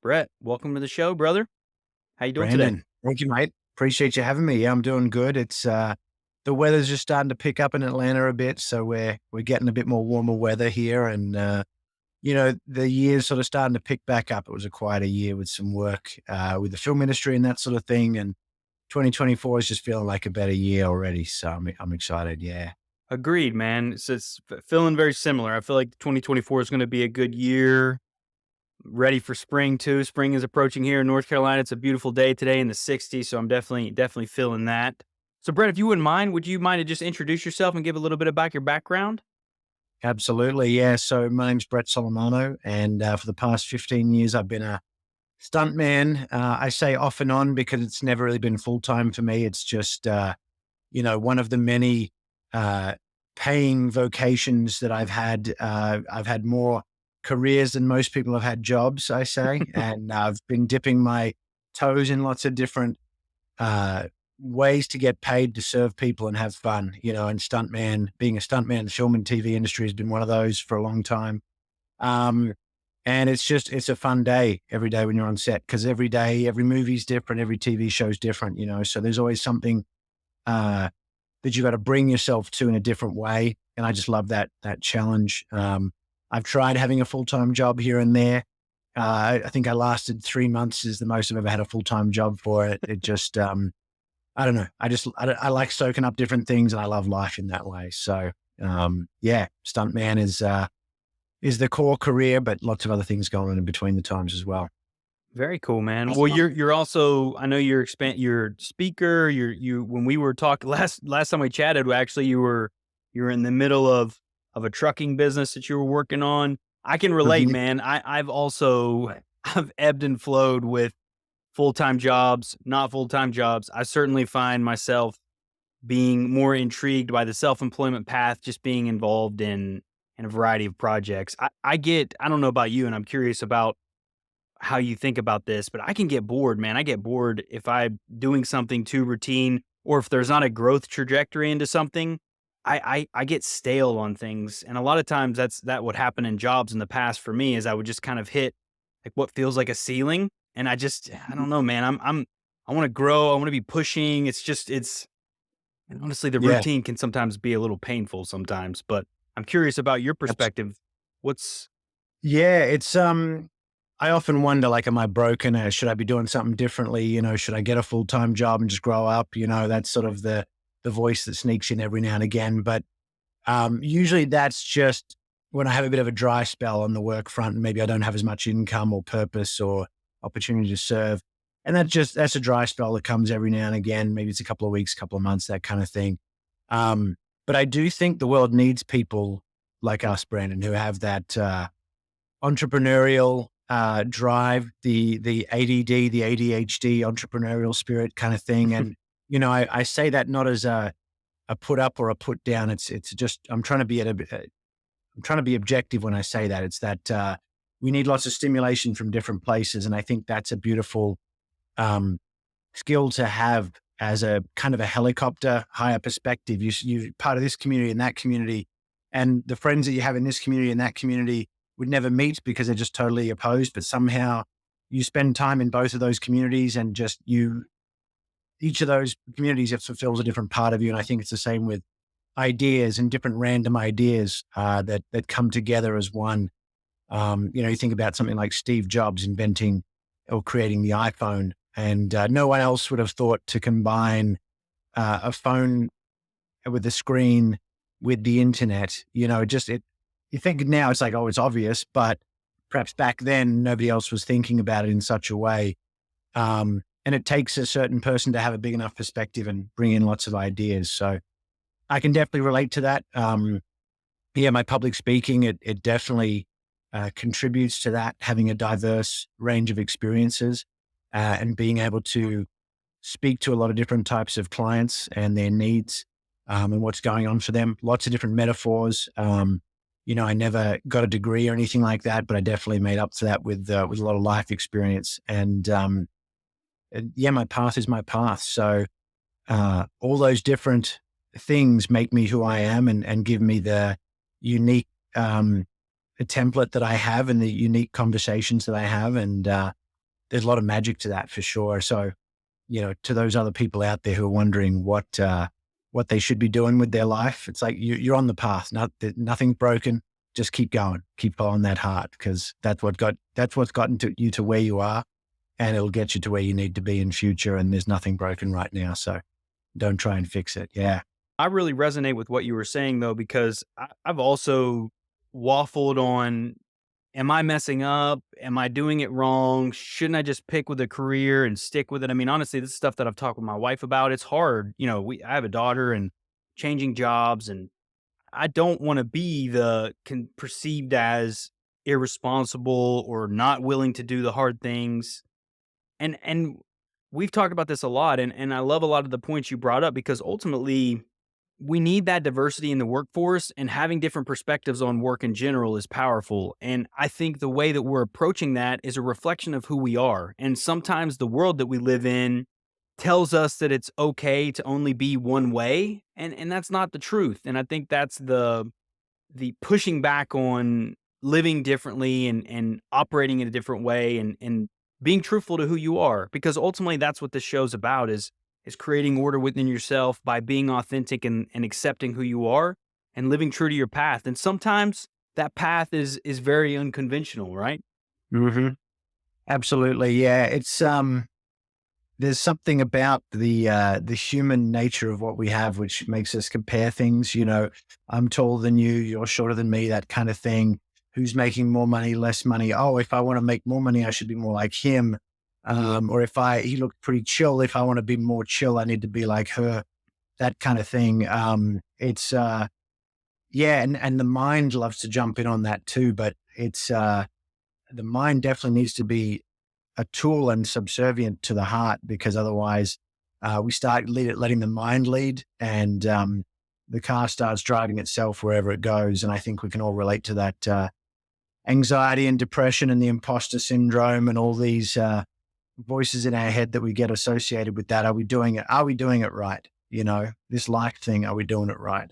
Brett, welcome to the show, brother. How you doing today? Brandon, thank you, mate. Appreciate you having me. Yeah, I'm doing good. The weather's just starting to pick up in Atlanta a bit, so we're getting a bit more warmer weather here, and the year's sort of starting to pick back up. It was a quieter year with some work with the film industry and that sort of thing, and 2024 is just feeling like a better year already. So I'm excited. Yeah, Agreed, man. It's feeling very similar. I feel like 2024 is going to be a good year. Ready for spring too. Spring is approaching here in North Carolina. It's a beautiful day today in the 60s, so I'm definitely feeling that. So, Brett, if you wouldn't mind, would you mind to just introduce yourself and give a little bit about your background? absolutely. Yeah. So my name's Brett Solomano, and for the past 15 years, I've been a stuntman. I say off and on because it's never really been full time for me. It's just one of the many uh, paying vocations that I've had. I've had more careers than most people have had jobs, I say, and I've been dipping my toes in lots of different uh, ways to get paid to serve people and have fun. And being a stuntman, the film and TV industry has been one of those for a long time. Um, and it's a fun day every day when you're on set because every day, every movie's different, every TV show's different. So there's always something uh, that you got to bring yourself to in a different way. And I just love that challenge. I've tried having a full time job here and there. I think I lasted 3 months is the most I've ever had a full time job for it. It just I don't know. I like soaking up different things, and I love life in that way. So yeah, stuntman is the core career, but lots of other things going on in between the times as well. Very cool, man. Well, you're also I know you're speaker. You when we were talking last time we chatted, actually you were in the middle of a trucking business that you were working on. I can relate, Mhm. man. I've ebbed and flowed with full-time jobs, not full-time jobs. I certainly find myself being more intrigued by the self-employment path, just being involved in a variety of projects. I don't know about you, and I'm curious about how you think about this, but I can get bored, man. I get bored if I'm doing something too routine or if there's not a growth trajectory into something. I get stale on things. And a lot of times that would happen in jobs in the past for me is I would just kind of hit like what feels like a ceiling. And I don't know, man. I want to grow. I want to be pushing. And honestly, the Yeah. routine can sometimes be a little painful sometimes, but I'm curious about your perspective. What's Yeah, I often wonder, like, am I broken? Should I be doing something differently? Should I get a full time job and just grow up? That's sort of the voice that sneaks in every now and again. But usually that's just when I have a bit of a dry spell on the work front, and maybe I don't have as much income or purpose or opportunity to serve. And that's a dry spell that comes every now and again. Maybe it's a couple of weeks, couple of months, that kind of thing. But I do think the world needs people like us, Brandon, who have that entrepreneurial drive, the ADD, the ADHD, entrepreneurial spirit kind of thing. And I say that not as a put up or a put down. It's just I'm trying to be I'm trying to be objective when I say that. It's that we need lots of stimulation from different places, and I think that's a beautiful um, skill to have as a kind of a helicopter higher perspective. You part of this community and that community, and the friends that you have in this community and that community would never meet because they're just totally opposed. But somehow you spend time in both of those communities, and just each of those communities it fulfills a different part of you. And I think it's the same with ideas and different random ideas that come together as one. You think about something like Steve Jobs inventing or creating the iPhone, and no one else would have thought to combine a phone with a screen with the internet. You think now it's like, oh, it's obvious, but perhaps back then nobody else was thinking about it in such a way. And it takes a certain person to have a big enough perspective and bring in lots of ideas. So I can definitely relate to that. Yeah, my public speaking, it definitely contributes to that, having a diverse range of experiences and being able to speak to a lot of different types of clients and their needs and what's going on for them. Lots of different metaphors. I never got a degree or anything like that, but I definitely made up for that with a lot of life experience. And yeah, my path is my path. So all those different things make me who I am and give me the unique template that I have and the unique conversations that I have. And there's a lot of magic to that for sure. So, to those other people out there who are wondering what they should be doing with their life, it's like you're on the path. Nothing's broken. Just keep going, keep following that heart, because that's what's gotten you to where you are, and it'll get you to where you need to be in future. And there's nothing broken right now, so don't try and fix it. Yeah. I really resonate with what you were saying though, because I've also waffled on, am I messing up? Am I doing it wrong? Shouldn't I just pick with a career and stick with it? I mean, honestly, this is stuff that I've talked with my wife about. It's hard. I have a daughter and changing jobs, and I don't want to be perceived as irresponsible or not willing to do the hard things. And we've talked about this a lot, and I love a lot of the points you brought up, because ultimately we need that diversity in the workforce, and having different perspectives on work in general is powerful. And I think the way that we're approaching that is a reflection of who we are. And sometimes the world that we live in tells us that it's okay to only be one way, and that's not the truth. And I think that's the pushing back on living differently and operating in a different way, and being truthful to who you are, because ultimately that's what this show's about, is creating order within yourself by being authentic and accepting who you are and living true to your path. And sometimes that path is very unconventional, right? Hmm. Absolutely. Yeah. There's something about the human nature of what we have, which makes us compare things. I'm taller than you, you're shorter than me, that kind of thing. Who's making more money, less money? Oh, if I want to make more money, I should be more like him. Or he looked pretty chill. If I want to be more chill, I need to be like her. That kind of thing. Yeah, and the mind loves to jump in on that too. But the mind definitely needs to be a tool and subservient to the heart, because otherwise we start letting the mind lead, and the car starts driving itself wherever it goes. And I think we can all relate to that anxiety and depression and the imposter syndrome and all these voices in our head that we get associated with that. Are we doing it? Are we doing it right? This life thing, are we doing it right?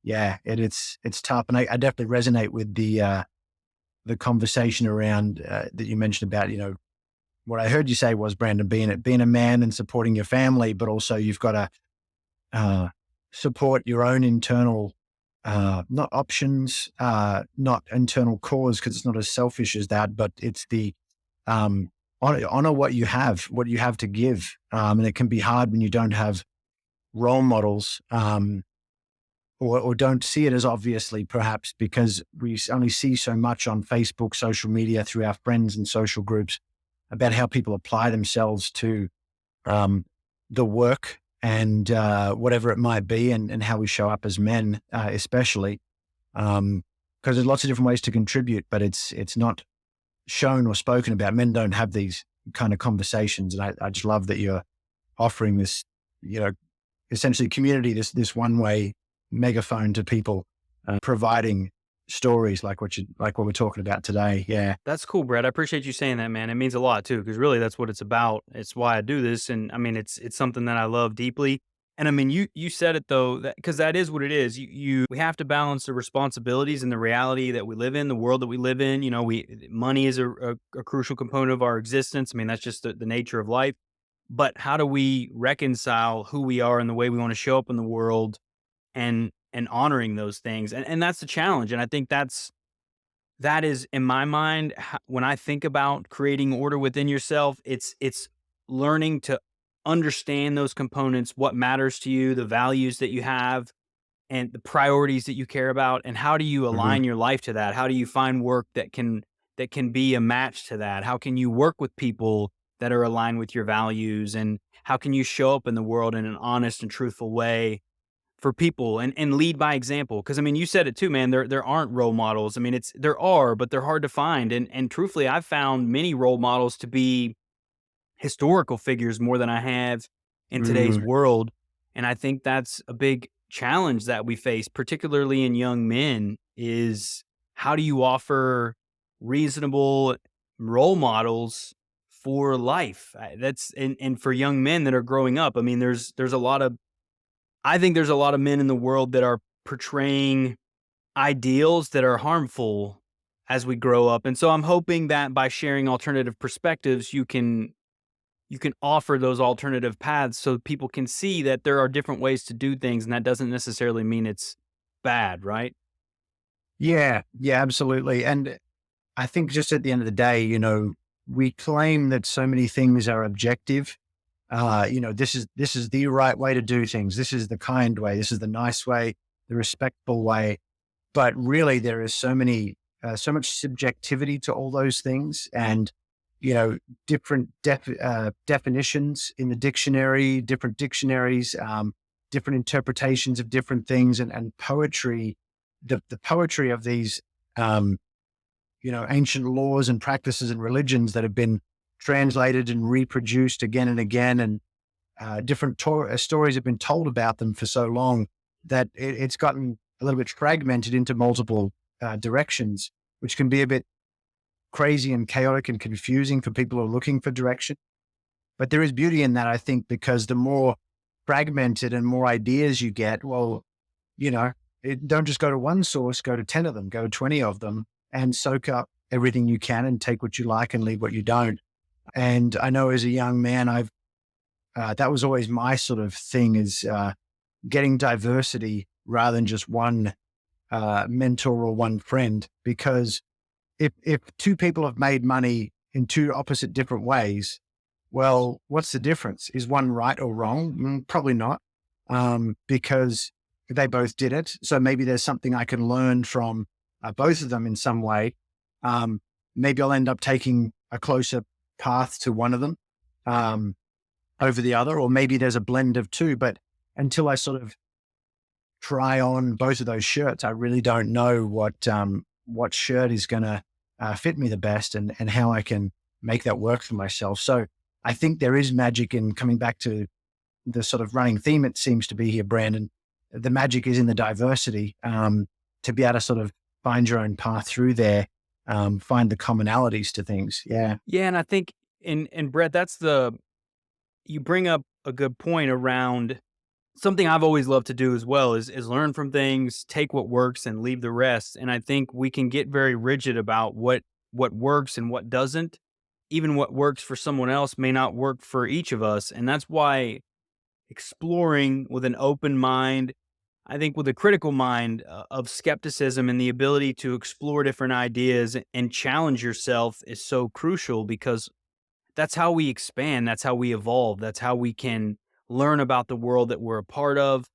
Yeah, it's tough. And I definitely resonate with the conversation around that you mentioned about, what I heard you say was, Brandon, being a man and supporting your family, but also you've got to support your own internal, not options, not internal cause, because it's not as selfish as that, but it's the honor what you have to give. And it can be hard when you don't have role models, or don't see it as obviously, perhaps because we only see so much on Facebook, social media, through our friends and social groups, about how people apply themselves to the work and whatever it might be, and how we show up as men, especially, because there's lots of different ways to contribute, but it's not shown or spoken about. Men don't have these kind of conversations, and I just love that you're offering this, essentially community, this one way megaphone to people, providing stories like what we're talking about today. Yeah. That's cool, Brett. I appreciate you saying that, man. It means a lot too, because really that's what it's about. It's why I do this, and I mean, it's something that I love deeply. And I mean, you said it though, because that is what it is. We have to balance the responsibilities and the reality that we live in, the world that we live in. Money is a crucial component of our existence. I mean, that's just the nature of life. But how do we reconcile who we are and the way we want to show up in the world, and honoring those things? And that's the challenge. And I think that is, in my mind, when I think about creating order within yourself, it's learning to understand those components, what matters to you, the values that you have, and the priorities that you care about, and how do you Hmm. align your life to that? How do you find work that can be a match to that? How can you work with people that are aligned with your values, and how can you show up in the world in an honest and truthful way for people, and lead by example? Because I mean, you said it too, man. There aren't role models. I mean, there are, but they're hard to find. And truthfully, I've found many role models to be historical figures more than I have in today's Mm. world. And I think that's a big challenge that we face, particularly in young men, is how do you offer reasonable role models for life? That's and for young men that are growing up. I mean, there's a lot of I think there's a lot of men in the world that are portraying ideals that are harmful, as we grow up. And so I'm hoping that by sharing alternative perspectives, you can offer those alternative paths so people can see that there are different ways to do things, and that doesn't necessarily mean it's bad, right? Yeah, yeah, absolutely. And I think just at the end of the day, we claim that so many things are objective. This is the right way to do things. This is the kind way. This is the nice way, the respectful way. But really, there is so much subjectivity to all those things, and different definitions in the dictionary, different dictionaries, different interpretations of different things, and poetry. The poetry of these, ancient laws and practices and religions that have been translated and reproduced again and again, and different stories have been told about them for so long that it's gotten a little bit fragmented into multiple directions, which can be a bit crazy and chaotic and confusing for people who are looking for direction. But there is beauty in that, I think, because the more fragmented and more ideas you get, well, don't just go to one source, go to 10 of them, go to 20 of them, and soak up everything you can and take what you like and leave what you don't. And I know as a young man, that was always my sort of thing, is getting diversity rather than just one mentor or one friend. Because if two people have made money in two opposite different ways, well, what's the difference? Is one right or wrong? Probably not, because they both did it. So maybe there's something I can learn from both of them in some way. Maybe I'll end up taking a closer path to one of them over the other, or maybe there's a blend of two. But until I sort of try on both of those shirts, I really don't know what shirt is going to fit me the best, and how I can make that work for myself. So I think there is magic in coming back to the sort of running theme it seems to be here, Brandon. The magic is in the diversity, to be able to sort of find your own path through there, find the commonalities to things. Yeah. Yeah, and I think, and Brett, you bring up a good point around something I've always loved to do as well, is learn from things, take what works and leave the rest. And I think we can get very rigid about what works and what doesn't. Even what works for someone else may not work for each of us. And that's why exploring with an open mind, I think with a critical mind, of skepticism and the ability to explore different ideas and challenge yourself is so crucial, because that's how we expand. That's how we evolve. That's how we can learn about the world that we're a part of.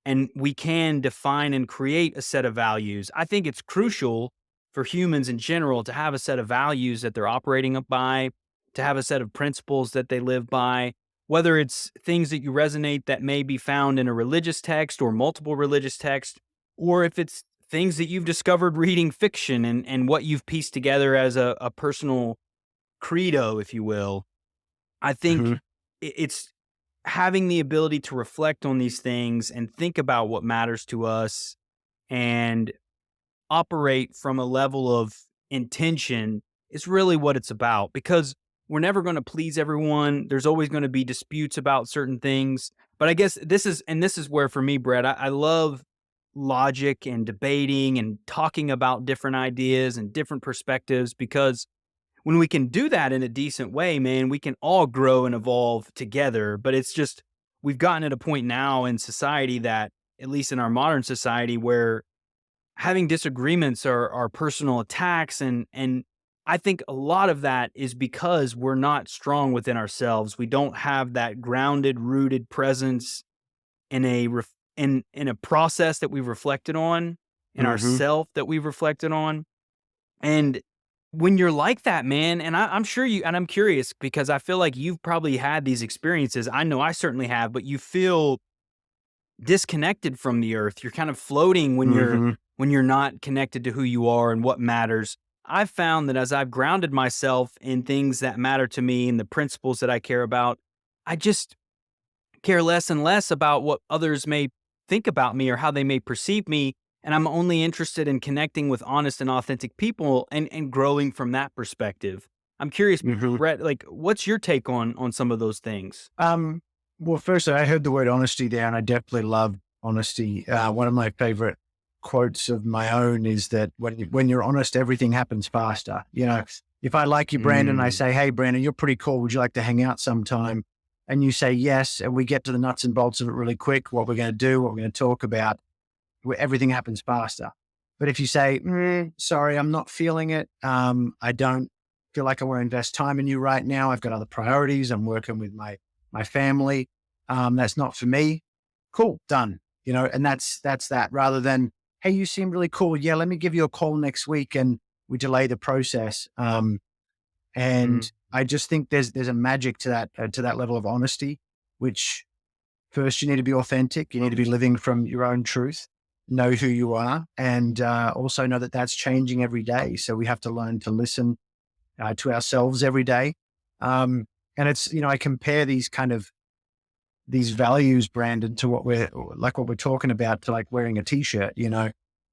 And we can define and create a set of values. I think it's crucial for humans in general to have a set of values that they're operating up by, to have a set of principles that they live by, whether it's things that you resonate that may be found in a religious text or multiple religious texts, or if it's things that you've discovered reading fiction and what you've pieced together as a personal credo, if you will. I think Mhm. it's having the ability to reflect on these things and think about what matters to us and operate from a level of intention is really what it's about, because we're never going to please everyone. There's always going to be disputes about certain things. But I guess this is where for me, Brett, I love logic and debating and talking about different ideas and different perspectives, because when we can do that in a decent way, man, we can all grow and evolve together. But it's just, we've gotten at a point now in society that, at least in our modern society, where having disagreements are personal attacks. And I think a lot of that is because we're not strong within ourselves. We don't have that grounded, rooted presence in in a process that we've reflected on, in Mhm. ourself that we've reflected on. And when you're like that, man, and I'm sure and I'm curious because I feel like you've probably had these experiences. I know I certainly have, but you feel disconnected from the earth. You're kind of floating Mhm. when you're not connected to who you are and what matters. I've found that as I've grounded myself in things that matter to me and the principles that I care about, I just care less and less about what others may think about me or how they may perceive me. And I'm only interested in connecting with honest and authentic people and growing from that perspective. I'm curious, Mhm. Brett, like, what's your take on some of those things? Um, well, firstly, I heard the word honesty there, and I definitely love honesty. One of my favorite quotes of my own is that when you're honest, everything happens faster. If I like you, Brandon, and I say, hey, Brandon, you're pretty cool. Would you like to hang out sometime? And you say yes, and we get to the nuts and bolts of it really quick, what we're going to do, what we're going to talk about, where everything happens faster. But if you say, sorry, I'm not feeling it. I don't feel like I want to invest time in you right now. I've got other priorities. I'm working with my family. That's not for me. Cool, done. And that's that, rather than, hey, you seem really cool. Yeah, let me give you a call next week, and we delay the process. And I just think there's a magic to that level of honesty, which first you need to be authentic. You need to be living from your own truth, know who you are, and also know that that's changing every day. So we have to learn to listen to ourselves every day. And it's, I compare these values, Brandon, to what we're talking about, to like wearing a t-shirt.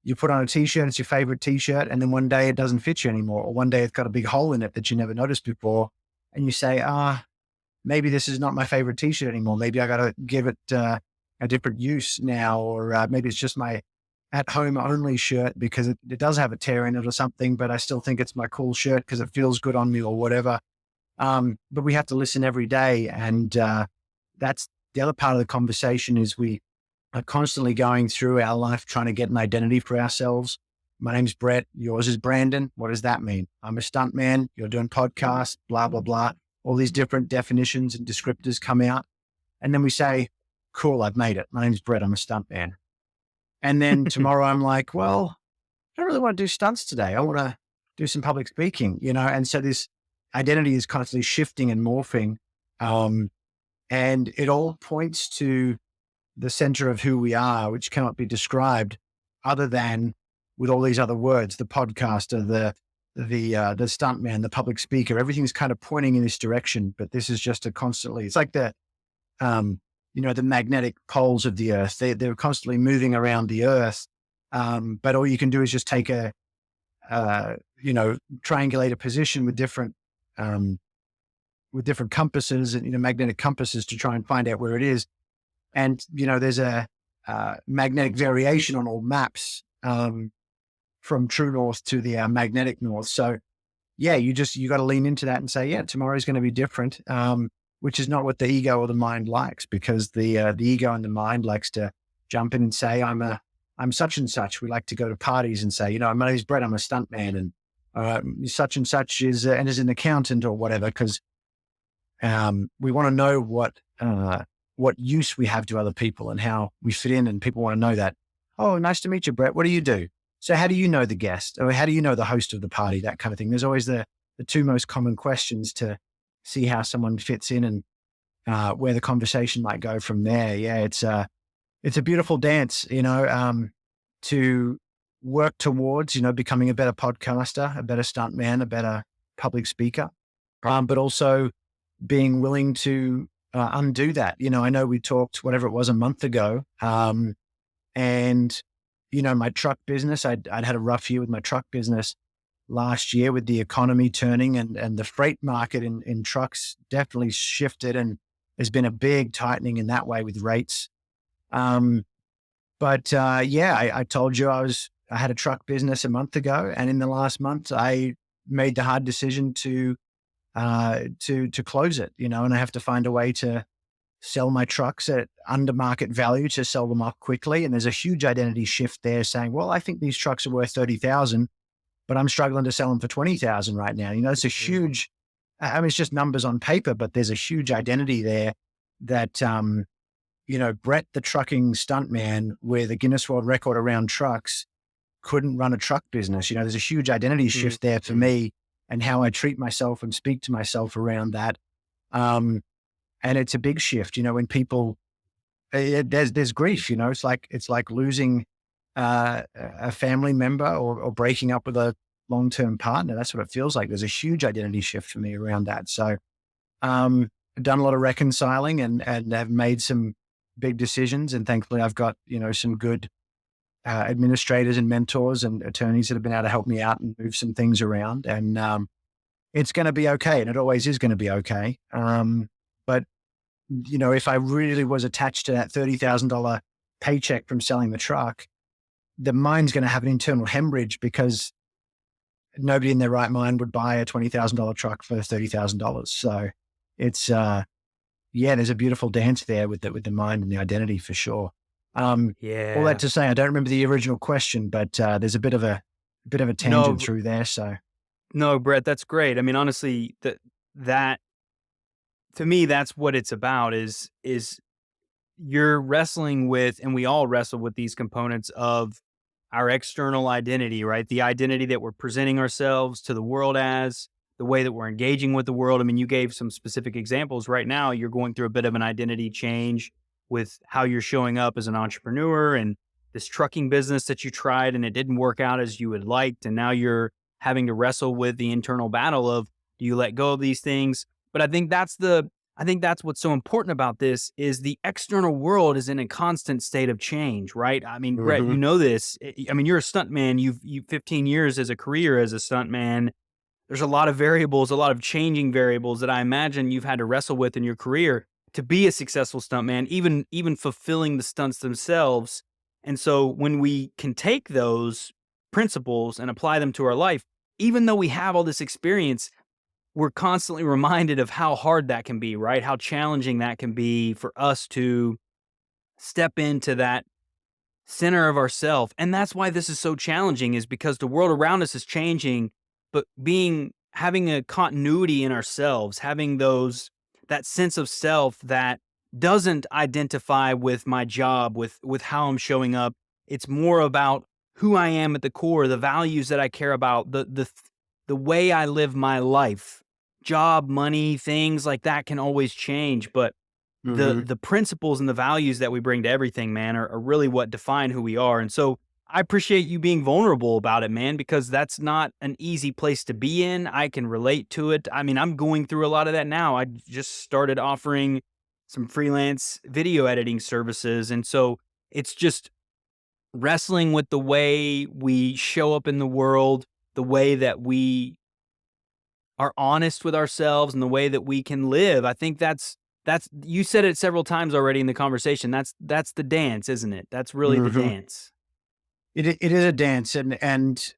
You put on a t-shirt, it's your favorite t-shirt, and then one day it doesn't fit you anymore, or one day it's got a big hole in it that you never noticed before. And you say, maybe this is not my favorite t-shirt anymore. Maybe I got to give it a different use now, or maybe it's just my at home only shirt because it does have a tear in it or something, but I still think it's my cool shirt because it feels good on me or whatever. But we have to listen every day. And that's the other part of the conversation, is we are constantly going through our life trying to get an identity for ourselves. My name's Brett. Yours is Brandon. What does that mean? I'm a stuntman. You're doing podcasts, blah, blah, blah. All these different definitions and descriptors come out. And then we say, cool, I've made it. My name's Brett. I'm a stuntman. And then tomorrow I'm like, well, I don't really want to do stunts today. I want to do some public speaking, And so this identity is constantly shifting and morphing. And it all points to the center of who we are, which cannot be described other than with all these other words: the podcaster, the stuntman, the public speaker. Everything's kind of pointing in this direction, but this is just it's like the magnetic poles of the earth. They're constantly moving around the earth. But all you can do is just take triangulate a position with different compasses and, magnetic compasses to try and find out where it is. And, there's a magnetic variation on all maps, from true north to the magnetic north. So yeah, you got to lean into that and say, yeah, tomorrow's going to be different. Which is not what the ego or the mind likes, because the ego and the mind likes to jump in and say, I'm such and such. We like to go to parties and say, my name's Brett, I'm a stuntman, and such and such is an accountant or whatever, because we want to know what use we have to other people and how we fit in, and people want to know that. Oh, nice to meet you, Brett. What do you do? So how do you know the guest, or how do you know the host of the party? That kind of thing. There's always the two most common questions to see how someone fits in, and where the conversation might go from there. Yeah, it's a beautiful dance, to work towards, becoming a better podcaster, a better stuntman, a better public speaker, but also being willing to undo that. I know we talked, whatever it was, a month ago, and my truck business, I'd had a rough year with my truck business last year with the economy turning, and the freight market in trucks definitely shifted, and there's been a big tightening in that way with rates. But I told you I had a truck business a month ago, and in the last month I made the hard decision to close it, and I have to find a way to sell my trucks at under market value, to sell them off quickly. And there's a huge identity shift there, saying, well, I think these trucks are worth 30,000, but I'm struggling to sell them for 20,000 right now. It's a huge, it's just numbers on paper, but there's a huge identity there that, Brett, the trucking stuntman with a Guinness World Record around trucks, couldn't run a truck business. There's a huge identity shift there for me, and how I treat myself and speak to myself around that. And it's a big shift, when people, there's grief, it's like losing a family member, or breaking up with a long-term partner. That's what it feels like. There's a huge identity shift for me around that. So, I've done a lot of reconciling and have made some big decisions. And thankfully I've got, some good administrators and mentors and attorneys that have been able to help me out and move some things around. And it's going to be okay. And it always is going to be okay. But, if I really was attached to that $30,000 paycheck from selling the truck, the mind's going to have an internal hemorrhage because nobody in their right mind would buy a $20,000 truck for $30,000. So it's, yeah, there's a beautiful dance there with the mind and the identity for sure. All that Yeah. to say, I don't remember the original question, but there's a bit of a tangent No, through there. So, no, Brett, that's great. I mean, honestly, that to me, that's what it's about is you're wrestling with, and we all wrestle with these components of our external identity, right? The identity that we're presenting ourselves to the world as, the way that we're engaging with the world. I mean, you gave some specific examples. Right now, you're going through a bit of an identity change with how you're showing up as an entrepreneur and this trucking business that you tried and it didn't work out as you had liked. And now you're having to wrestle with the internal battle of, do you let go of these things? But I think that's what's so important about this is the external world is in a constant state of change, right? I mean, Brett, you mhm, know this. I mean, you're a stuntman. You 15 years as a career as a stuntman. There's a lot of variables, a lot of changing variables that I imagine you've had to wrestle with in your career to be a successful stuntman, even fulfilling the stunts themselves. And so when we can take those principles and apply them to our life, even though we have all this experience, we're constantly reminded of how hard that can be, right? How challenging that can be for us to step into that center of ourself. And that's why this is so challenging is because the world around us is changing, but having a continuity in ourselves, having that sense of self that doesn't identify with my job, with how I'm showing up. It's more about who I am at the core, the values that I care about, the way I live my life. Job, money, things like that can always change, but mhm, the principles and the values that we bring to everything, man, are really what define who we are. And so I appreciate you being vulnerable about it, man, because that's not an easy place to be in. I can relate to it. I mean, I'm going through a lot of that now. I just started offering some freelance video editing services. And so it's just wrestling with the way we show up in the world, the way that we are honest with ourselves and the way that we can live. I think that's you said it several times already in the conversation. That's the dance, isn't it? That's really the mhm. dance. It is a dance and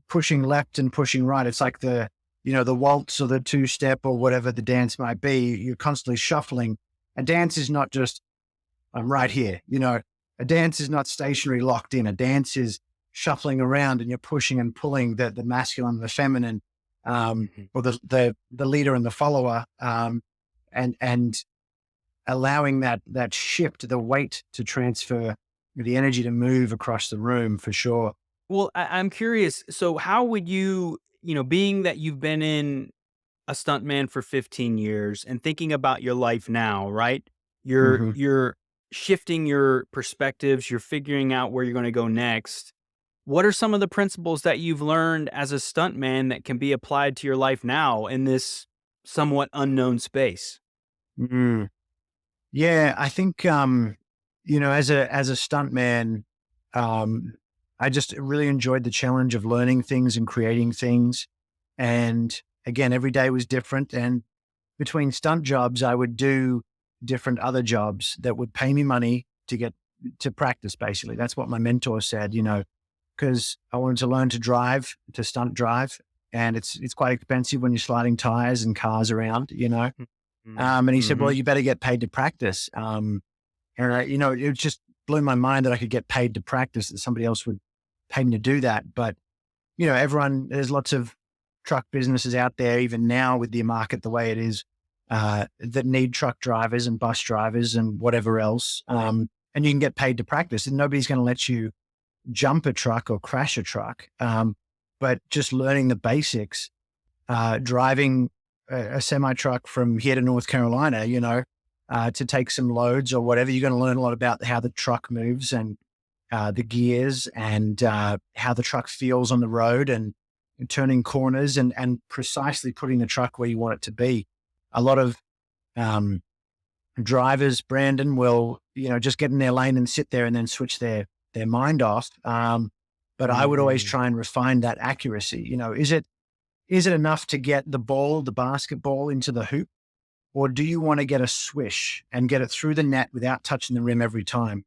pushing left and pushing right. It's like the waltz or the two step or whatever the dance might be. You're constantly shuffling. A dance is not just, I'm right here. A dance is not stationary locked in. A dance is shuffling around and you're pushing and pulling the masculine, the feminine, Mhm. or the leader and the follower, and allowing that shift, the weight to transfer, the energy to move across the room for sure. Well, I'm curious. So, how would being that you've been in a stuntman for 15 years and thinking about your life now, right? Hmm. You're shifting your perspectives. You're figuring out where you're going to go next. What are some of the principles that you've learned as a stuntman that can be applied to your life now in this somewhat unknown space? Mm. Yeah, I think as a stuntman, um, I just really enjoyed the challenge of learning things and creating things. And again, every day was different. And between stunt jobs, I would do different other jobs that would pay me money to get to practice. Basically, that's what my mentor said. Because I wanted to learn to drive, to stunt drive, and it's quite expensive when you're sliding tires and cars around. And he said, "Well, Mm-hmm. you better get paid to practice." And it just blew my mind that I could get paid to practice, that somebody else would pay me to do that. But there's lots of truck businesses out there, even now with the market the way it is, that need truck drivers and bus drivers and whatever else. And you can get paid to practice, and nobody's going to let you jump a truck or crash a truck. But just learning the basics, driving a semi truck from here to North Carolina, to take some loads or whatever, you're going to learn a lot about how the truck moves and the gears and how the truck feels on the road and turning corners and precisely putting the truck where you want it to be. A lot of um, drivers, Brandon, will just get in their lane and sit there and then switch their mind off. But I would always Mm-hmm. try and refine that accuracy. Is it enough to get the ball, the basketball into the hoop? Or do you want to get a swish and get it through the net without touching the rim every time?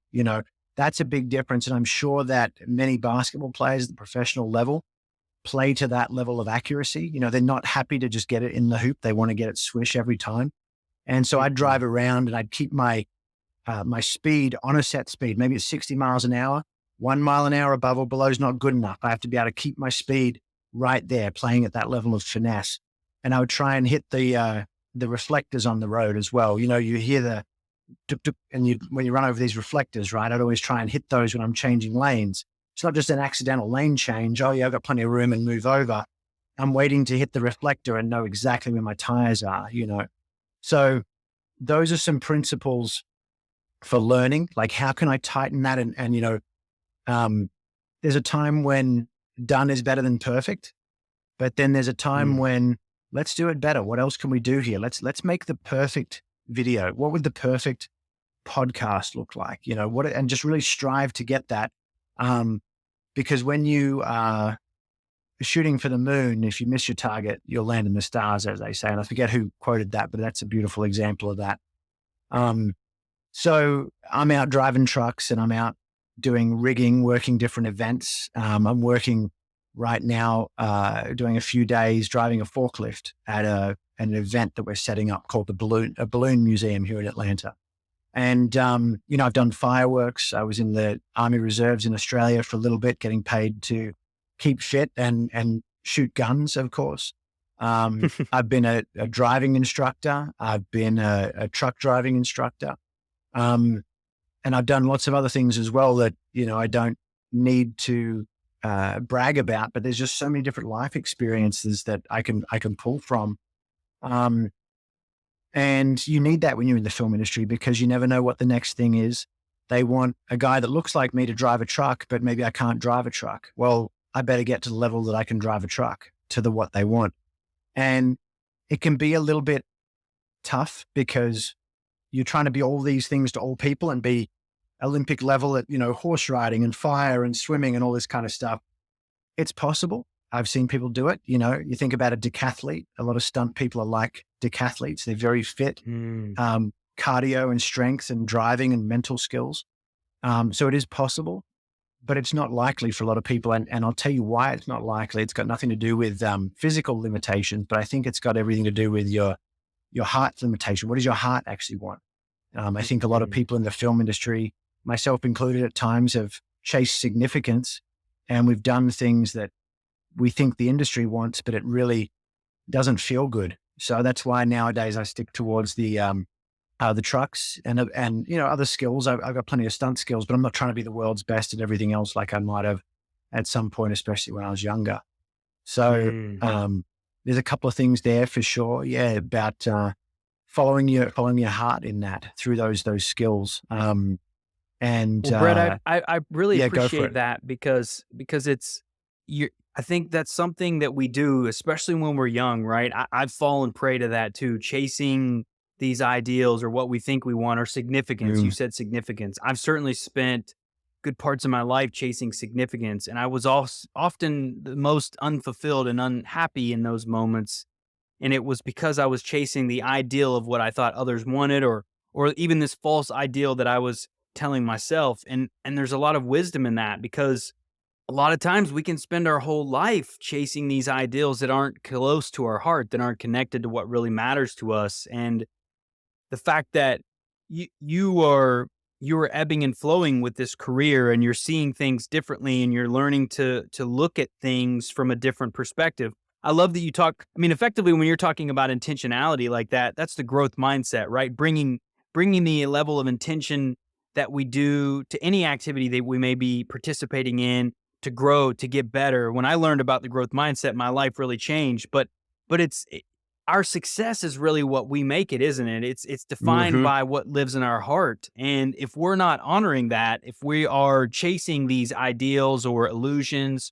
that's a big difference. And I'm sure that many basketball players at the professional level play to that level of accuracy. They're not happy to just get it in the hoop. They want to get it swish every time. And so I'd Mhm. drive around and I'd keep my speed on a set speed. Maybe it's 60 miles an hour. 1 mile an hour above or below is not good enough. I have to be able to keep my speed right there, playing at that level of finesse. And I would try and hit the reflectors on the road as well. You hear the tuk tuk, and when you run over these reflectors, right? I'd always try and hit those when I'm changing lanes. It's not just an accidental lane change. Oh yeah, I've got plenty of room and move over. I'm waiting to hit the reflector and know exactly where my tires are. So those are some principles for learning. Like, how can I tighten that? Um, there's a time when done is better than perfect, but then there's a time Mm. when let's do it better. What else can we do here? Let's make the perfect video. What would the perfect podcast look like? And just really strive to get that. Um, because when you are shooting for the moon, if you miss your target, you'll land in the stars, as they say. And I forget who quoted that, but that's a beautiful example of that. Um, so I'm out driving trucks and I'm out doing rigging, working different events. I'm working right now, doing a few days driving a forklift at an event that we're setting up called a balloon museum here in Atlanta. And, I've done fireworks. I was in the Army Reserves in Australia for a little bit, getting paid to keep fit and shoot guns, of course. I've been a driving instructor. I've been a truck driving instructor. Um, and I've done lots of other things as well that, I don't need to brag about, but there's just so many different life experiences that I can pull from. Um, and you need that when you're in the film industry because you never know what the next thing is. They want a guy that looks like me to drive a truck, but maybe I can't drive a truck. Well, I better get to the level that I can drive a truck to what they want. And it can be a little bit tough because you're trying to be all these things to all people and be Olympic level at, horse riding and fire and swimming and all this kind of stuff. It's possible. I've seen people do it. You think about a decathlete. A lot of stunt people are like decathletes. They're very fit, Mm. cardio and strength and driving and mental skills. So it is possible, but it's not likely for a lot of people. And I'll tell you why it's not likely. It's got nothing to do with physical limitations, but I think it's got everything to do with your heart limitation. What does your heart actually want? I think a lot of Mhm. people in the film industry, myself included at times, have chased significance and we've done things that we think the industry wants, but it really doesn't feel good. So that's why nowadays I stick towards the trucks and other skills. I've got plenty of stunt skills, but I'm not trying to be the world's best at everything else like I might have at some point, especially when I was younger. So Mm. there's a couple of things there for sure. Yeah, about following your heart in that through those skills. And Well, Brett, I really yeah, go for appreciate it. that because it's you. I think that's something that we do, especially when we're young, right? I've fallen prey to that too, chasing these ideals or what we think we want or significance. You Mm, said significance. I've certainly spent good parts of my life chasing significance, and I was often the most unfulfilled and unhappy in those moments. And it was because I was chasing the ideal of what I thought others wanted, or even this false ideal that I was telling myself. And there's a lot of wisdom in that because a lot of times we can spend our whole life chasing these ideals that aren't close to our heart, that aren't connected to what really matters to us. And the fact that you are ebbing and flowing with this career and you're seeing things differently and you're learning to look at things from a different perspective. I love that you talk. I mean, effectively, when you're talking about intentionality like that, that's the growth mindset, right? Bringing the level of intention that we do to any activity that we may be participating in to grow, to get better. When I learned about the growth mindset, my life really changed. But our success is really what we make it, isn't it? It's defined mhm, by what lives in our heart. And if we're not honoring that, if we are chasing these ideals or illusions,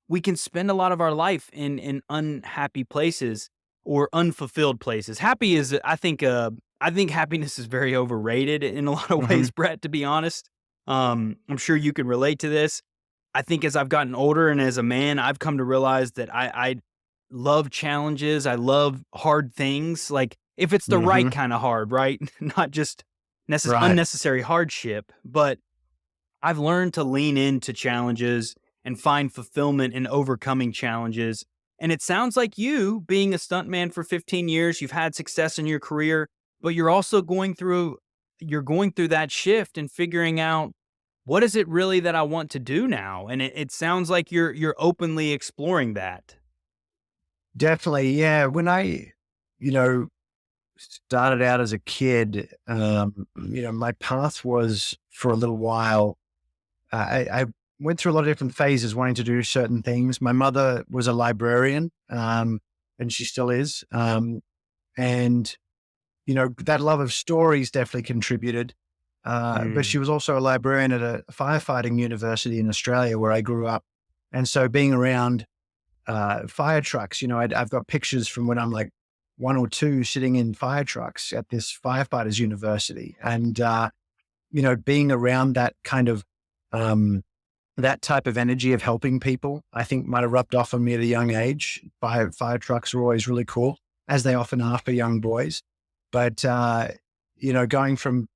we can spend a lot of our life in unhappy places or unfulfilled places. I think happiness is very overrated in a lot of mhm, ways, Brett, to be honest. I'm sure you can relate to this. I think as I've gotten older and as a man, I've come to realize that I love challenges. I love hard things. Like if it's the right mhm. kind of hard, right? Not just Right. unnecessary hardship, but I've learned to lean into challenges and find fulfillment in overcoming challenges. And it sounds like you, being a stuntman for 15 years, you've had success in your career, but you're going through that shift and figuring out what is it really that I want to do now. And it sounds like you're openly exploring that. Definitely. Yeah. When I, you know, started out as a kid, my path was for a little while. I went through a lot of different phases wanting to do certain things. My mother was a librarian, and she still is. And, that love of stories definitely contributed. But she Mm. was also a librarian at a firefighting university in Australia where I grew up. And so being around fire trucks, I've got pictures from when I'm like 1 or 2 sitting in fire trucks at this firefighters university. And, being around that kind of, that type of energy of helping people, I think might have rubbed off on me at a young age. Fire trucks are always really cool, as they often are for young boys. But, going from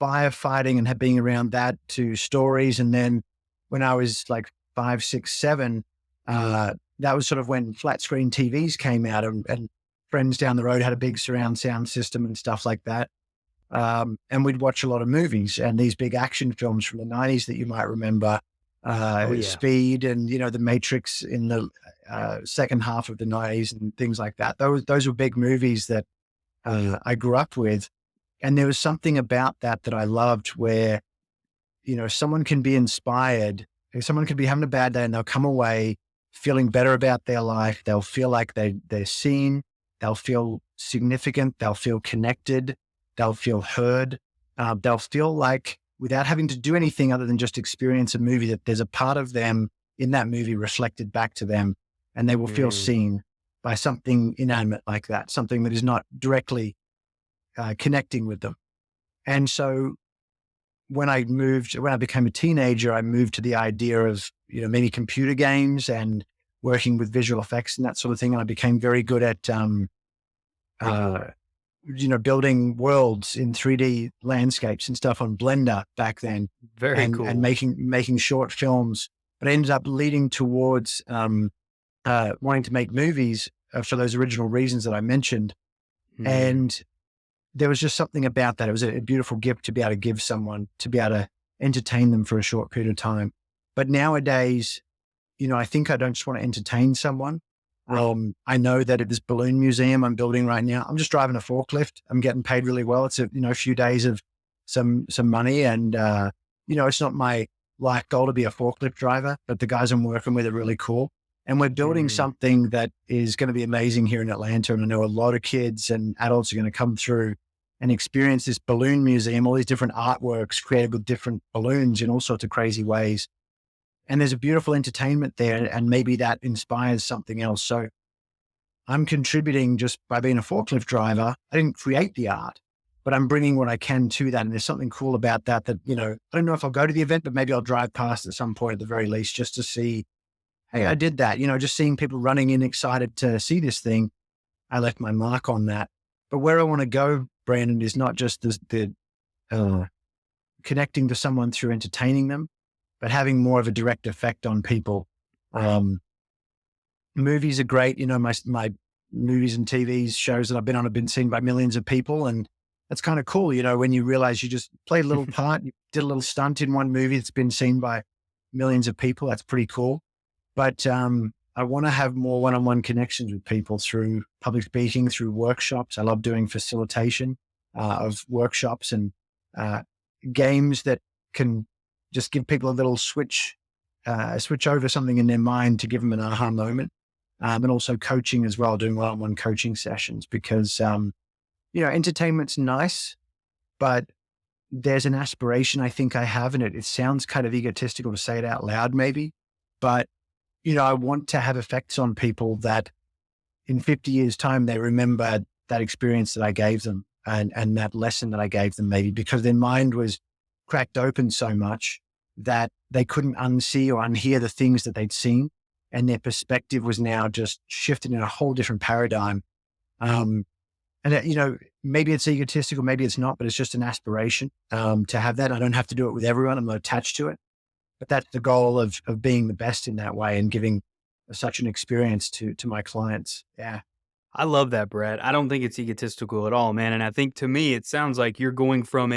firefighting and being around that to stories. And then when I was like 5, 6, 7, that was sort of when flat screen TVs came out, and friends down the road had a big surround sound system and stuff like that. And we'd watch a lot of movies and these big action films from the 90s that you might remember, Oh yeah. Speed and, The Matrix in the second half of the 90s and things like that. Those were big movies that I grew up with. And there was something about that I loved where, someone can be inspired. Someone could be having a bad day and they'll come away feeling better about their life. They'll feel like they're seen. They'll feel significant. They'll feel connected. They'll feel heard. They'll feel like, without having to do anything other than just experience a movie, that there's a part of them in that movie reflected back to them, and they will feel Mm. seen by something inanimate like that, something that is not directly connecting with them. And so when I became a teenager, I moved to the idea of, many computer games and working with visual effects and that sort of thing. And I became very good at, uh, building worlds in 3D landscapes and stuff on Blender back then, Very and cool. making short films. But I ended up leading towards wanting to make movies for those original reasons that I mentioned. Mm. And there was just something about that. It was a beautiful gift to be able to give someone, to be able to entertain them for a short period of time. But nowadays, I think I don't just want to entertain someone. I know that at this balloon museum I'm building right now, I'm just driving a forklift. I'm getting paid really well. It's a few days of some money, and it's not my life goal to be a forklift driver, but the guys I'm working with are really cool. And we're building Mm. something that is going to be amazing here in Atlanta. And I know a lot of kids and adults are going to come through and experience this balloon museum, all these different artworks created with different balloons in all sorts of crazy ways. And there's a beautiful entertainment there, and maybe that inspires something else. So I'm contributing just by being a forklift driver. I didn't create the art, but I'm bringing what I can to that. And there's something cool about that, I don't know if I'll go to the event, but maybe I'll drive past at some point at the very least, just to see, hey, I did that. Just seeing people running in excited to see this thing, I left my mark on that. But where I want to go, Brandon, is not just the uh, connecting to someone through entertaining them, but having more of a direct effect on people. Um, Movies are great. My movies and TV shows that I've been on have been seen by millions of people. And that's kind of cool, when you realize you just played a little part, you did a little stunt in one movie that's been seen by millions of people. That's pretty cool. But I want to have more one-on-one connections with people through public speaking, through workshops. I love doing facilitation of workshops and uh, games that can just give people a little switch over something in their mind to give them an aha moment. And also coaching as well, doing one-on-one coaching sessions, because, entertainment's nice, but there's an aspiration I think I have, and it sounds kind of egotistical to say it out loud maybe, but, I want to have effects on people that in 50 years time, they remember that experience that I gave them, and that lesson that I gave them, maybe because their mind was cracked open so much that they couldn't unsee or unhear the things that they'd seen. And their perspective was now just shifted in a whole different paradigm. Um, And maybe it's egotistical, maybe it's not, but it's just an aspiration to have that. I don't have to do it with everyone. I'm not attached to it, but that's the goal of being the best in that way and giving such an experience to my clients. Yeah. I love that, Brett. I don't think it's egotistical at all, man. And I think to me, it sounds like you're going from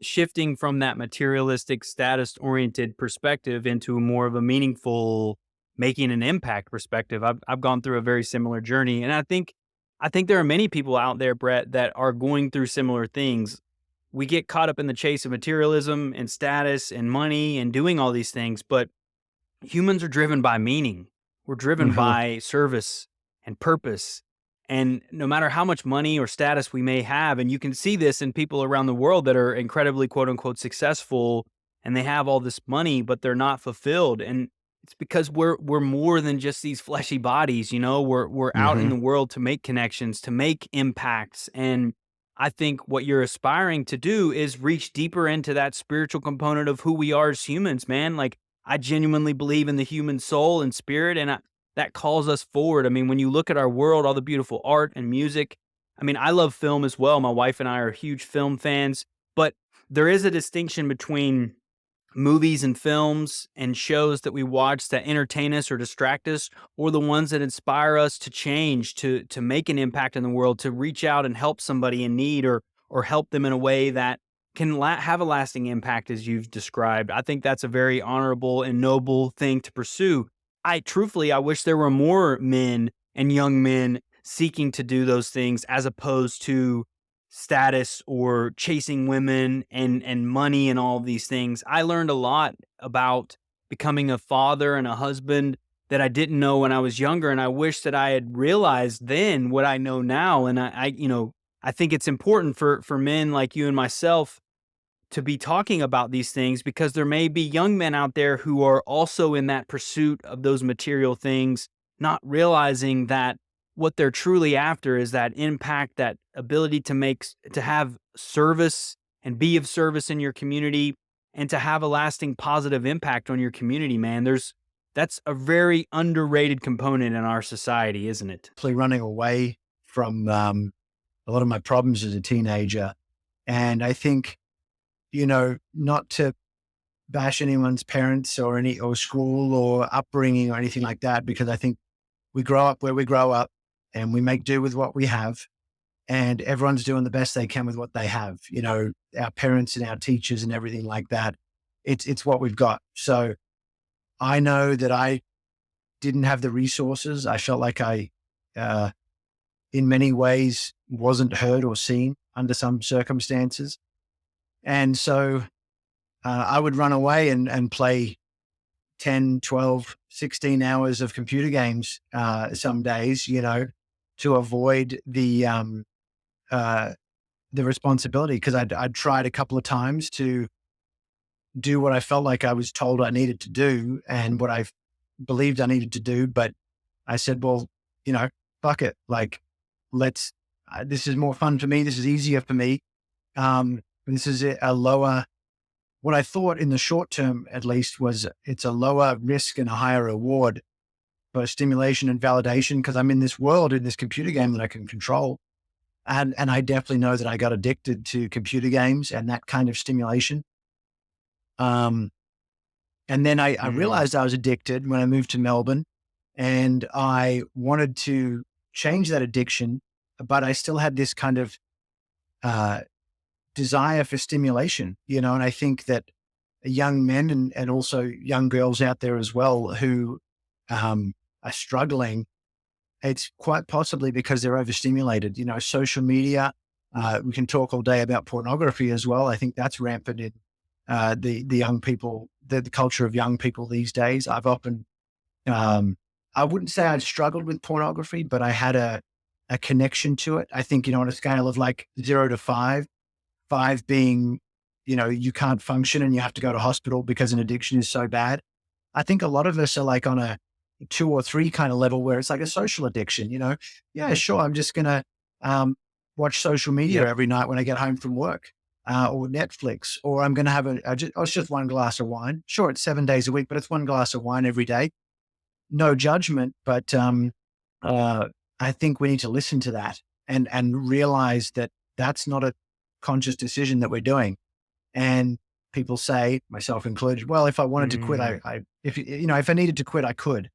shifting from that materialistic, status oriented perspective into more of a meaningful, making an impact perspective. I've gone through a very similar journey, and I think there are many people out there, Brett, that are going through similar things. We get caught up in the chase of materialism and status and money and doing all these things, but humans are driven by meaning. We're driven Hmm. by service and purpose. And no matter how much money or status we may have, and you can see this in people around the world that are incredibly quote unquote successful and they have all this money, but they're not fulfilled. And it's because we're more than just these fleshy bodies, we're out in Hmm. the world to make connections, to make impacts. And I think what you're aspiring to do is reach deeper into that spiritual component of who we are as humans, man. Like I genuinely believe in the human soul and spirit, and that calls us forward. I mean, when you look at our world, all the beautiful art and music. I mean, I love film as well. My wife and I are huge film fans, but there is a distinction between movies and films and shows that we watch that entertain us or distract us, or the ones that inspire us to change, to make an impact in the world, to reach out and help somebody in need, or help them in a way that can have a lasting impact as you've described. I think that's a very honorable and noble thing to pursue. I wish there were more men and young men seeking to do those things as opposed to status or chasing women and money and all of these things. I learned a lot about becoming a father and a husband that I didn't know when I was younger, and I wish that I had realized then what I know now. And I think it's important for men like you and myself to be talking about these things, because there may be young men out there who are also in that pursuit of those material things, not realizing that what they're truly after is that impact, that ability to have service and be of service in your community, and to have a lasting positive impact on your community, man. That's a very underrated component in our society, isn't it? Running away from a lot of my problems as a teenager. And I think, not to bash anyone's parents or school or upbringing or anything like that, because I think we grow up where we grow up and we make do with what we have. And everyone's doing the best they can with what they have. Our parents and our teachers and everything like that. It's what we've got. So I know that I didn't have the resources. I felt like I, in many ways, wasn't heard or seen under some circumstances. And so I would run away and play 10, 12, 16 hours of computer games some days, to avoid uh, the responsibility. Because I'd tried a couple of times to do what I felt like I was told I needed to do and what I believed I needed to do. But I said, well, fuck it. Like, this is more fun for me. This is easier for me. This is a lower, what I thought in the short term, at least, was it's a lower risk and a higher reward for stimulation and validation, because I'm in this world, in this computer game that I can control. And I definitely know that I got addicted to computer games and that kind of stimulation. Um, and then I Mm. realized I was addicted when I moved to Melbourne, and I wanted to change that addiction, but I still had this kind of uh, desire for stimulation, and I think that young men and also young girls out there as well who are struggling, it's quite possibly because they're overstimulated. Social media, we can talk all day about pornography as well. I think that's rampant in the young people, the culture of young people these days. I've often, um, I wouldn't say I'd struggled with pornography, but I had a connection to it. I think, on a scale of like 0 to 5, 5 being, you can't function and you have to go to hospital because an addiction is so bad. I think a lot of us are like on a 2 or 3 kind of level where it's like a social addiction, Yeah, sure. I'm just going to watch social media Yep. every night when I get home from work or Netflix, or I'm going to have it's just one glass of wine. Sure, it's 7 days a week, but it's one glass of wine every day. No judgment, but I think we need to listen to that and realize that that's not a conscious decision that we're doing. And people say, myself included, well, if I wanted to quit, Mm, if I needed to quit, I could.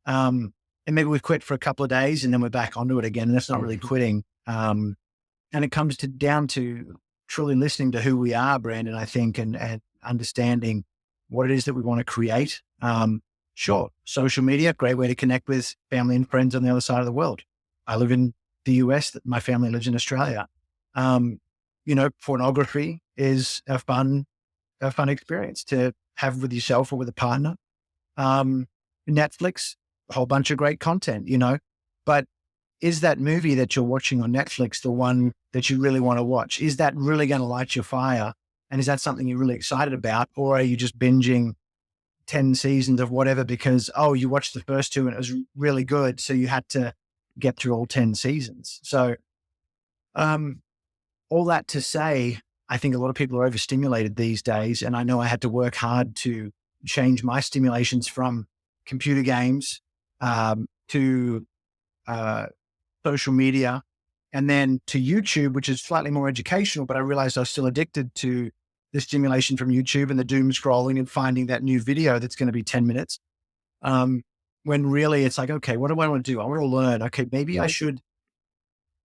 And maybe we quit for a couple of days and then we're back onto it again. And that's not really quitting. And it comes down to truly listening to who we are, Brandon, I think, and understanding what it is that we want to create. Sure, social media, great way to connect with family and friends on the other side of the world. I live in the US, my family lives in Australia. Um, Pornography is a fun experience to have with yourself or with a partner. Um, Netflix, a whole bunch of great content, but is that movie that you're watching on Netflix the one that you really want to watch? Is that really going to light your fire? And is that something you're really excited about? Or are you just binging 10 seasons of whatever because, oh, you watched the first two and it was really good. So you had to get through all 10 seasons. So, um, all that to say, I think a lot of people are overstimulated these days. And I know I had to work hard to change my stimulations from computer games, to, uh, social media, and then to YouTube, which is slightly more educational, but I realized I was still addicted to the stimulation from YouTube and the doom scrolling and finding that new video that's going to be 10 minutes. When really it's like, okay, what do I want to do? I want to learn. Okay, maybe I should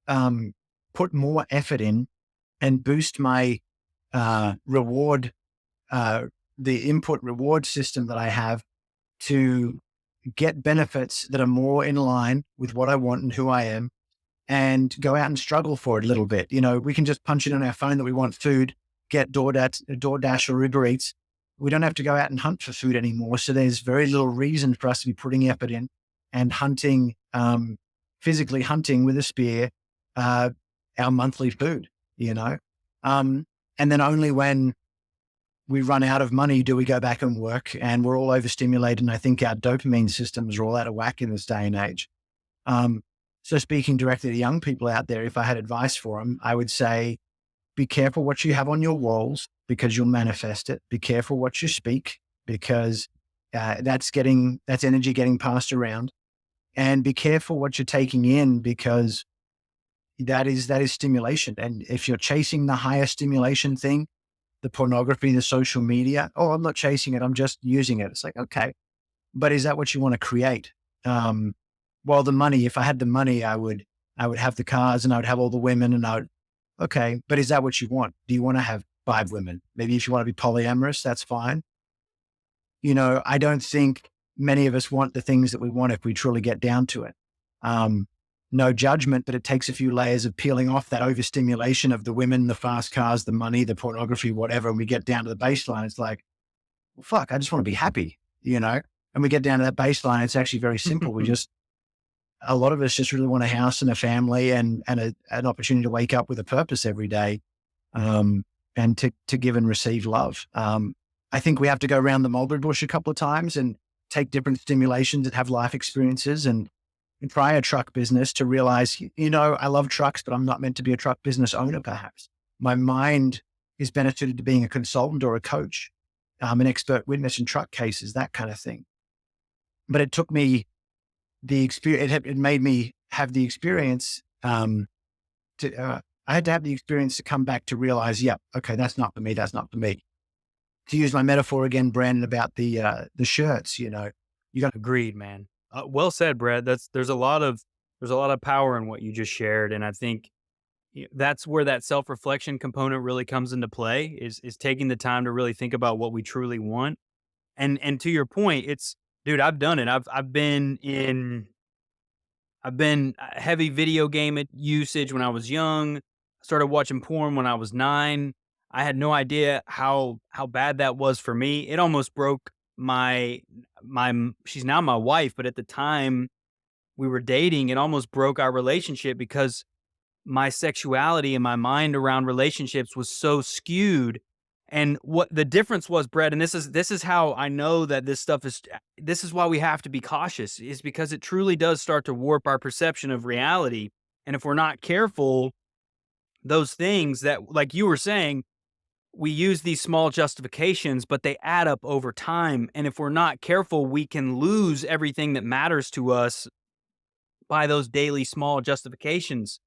um, put more effort in and boost my reward, uh, the input reward system that I have to get benefits that are more in line with what I want and who I am, and go out and struggle for it a little bit. We can just punch it on our phone that we want food, get DoorDash or Uber Eats. We don't have to go out and hunt for food anymore. So there's very little reason for us to be putting effort in and hunting, physically hunting with a spear, uh, our monthly food, you know? And then only when we run out of money do we go back and work, and we're all overstimulated. And I think our dopamine systems are all out of whack in this day and age. So speaking directly to young people out there, if I had advice for them, I would say, be careful what you have on your walls because you'll manifest it. Be careful what you speak because that's energy getting passed around. And be careful what you're taking in because that is stimulation. And if you're chasing the higher stimulation thing, the pornography, the social media, oh, I'm not chasing it, I'm just using it. It's like, okay, but is that what you want to create? Well, the money, if I had the money, I would have the cars and I would have all the women and okay, but is that what you want? Do you want to have 5 women? Maybe if you want to be polyamorous, that's fine. I don't think many of us want the things that we want if we truly get down to it. No judgment, but it takes a few layers of peeling off that overstimulation of the women, the fast cars, the money, the pornography, whatever. And we get down to the baseline. It's like, well, fuck, I just want to be happy, And we get down to that baseline. It's actually very simple. A lot of us just really want a house and a family and an opportunity to wake up with a purpose every day, and to give and receive love. I think we have to go around the mulberry bush a couple of times and take different stimulations and have life experiences and try a truck business to realize, I love trucks, but I'm not meant to be a truck business owner, perhaps. My mind is better suited to being a consultant or a coach, an expert witness in truck cases, that kind of thing. But it took me the experience, it made me have the experience, I had to have the experience to come back to realize, yeah, okay, that's not for me. That's not for me. To use my metaphor again, Brandon, about the shirts, you got agreed, man. Well said, Brett. There's a lot of power in what you just shared, and I think that's where that self reflection component really comes into play. Is taking the time to really think about what we truly want. And to your point, dude, I've done it. I've been heavy video game usage when I was young. I started watching porn when I was 9. I had no idea how bad that was for me. It almost broke she's now my wife, but at the time we were dating, it almost broke our relationship because my sexuality and my mind around relationships was so skewed. And what the difference was, Brett, and this is how I know that this is why we have to be cautious, is because it truly does start to warp our perception of reality. And if we're not careful, those things that, like you were saying, we use these small justifications, but they add up over time. And if we're not careful, we can lose everything that matters to us by those daily small justifications,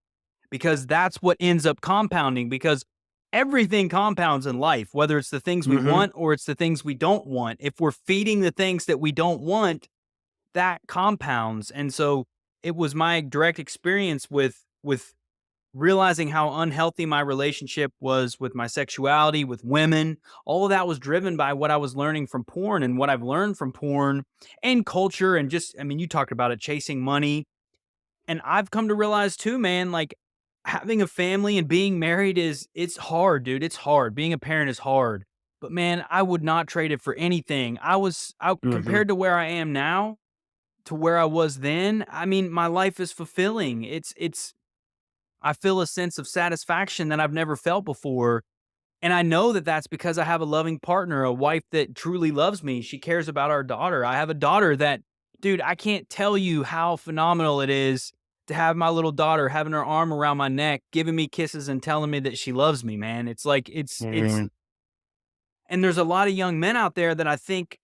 because that's what ends up compounding, because everything compounds in life, whether it's the things we Mm-hmm. want or it's the things we don't want. If we're feeding the things that we don't want, that compounds. And so it was my direct experience with realizing how unhealthy my relationship was with my sexuality, with women. All of that was driven by what I was learning from porn, and what I've learned from porn and culture. And just, I mean, you talked about it, chasing money. And I've come to realize too, man, like having a family and being married it's hard, dude. It's hard. Being a parent is hard. But man, I would not trade it for anything. I Mm-hmm. compared to where I am now to where I was then. I mean, my life is fulfilling. I feel a sense of satisfaction that I've never felt before. And I know that that's because I have a loving partner, a wife that truly loves me. She cares about our daughter. I have a daughter that, dude, I can't tell you how phenomenal it is to have my little daughter having her arm around my neck, giving me kisses and telling me that she loves me, man. It's like, Mm-hmm. and there's a lot of young men out there that I think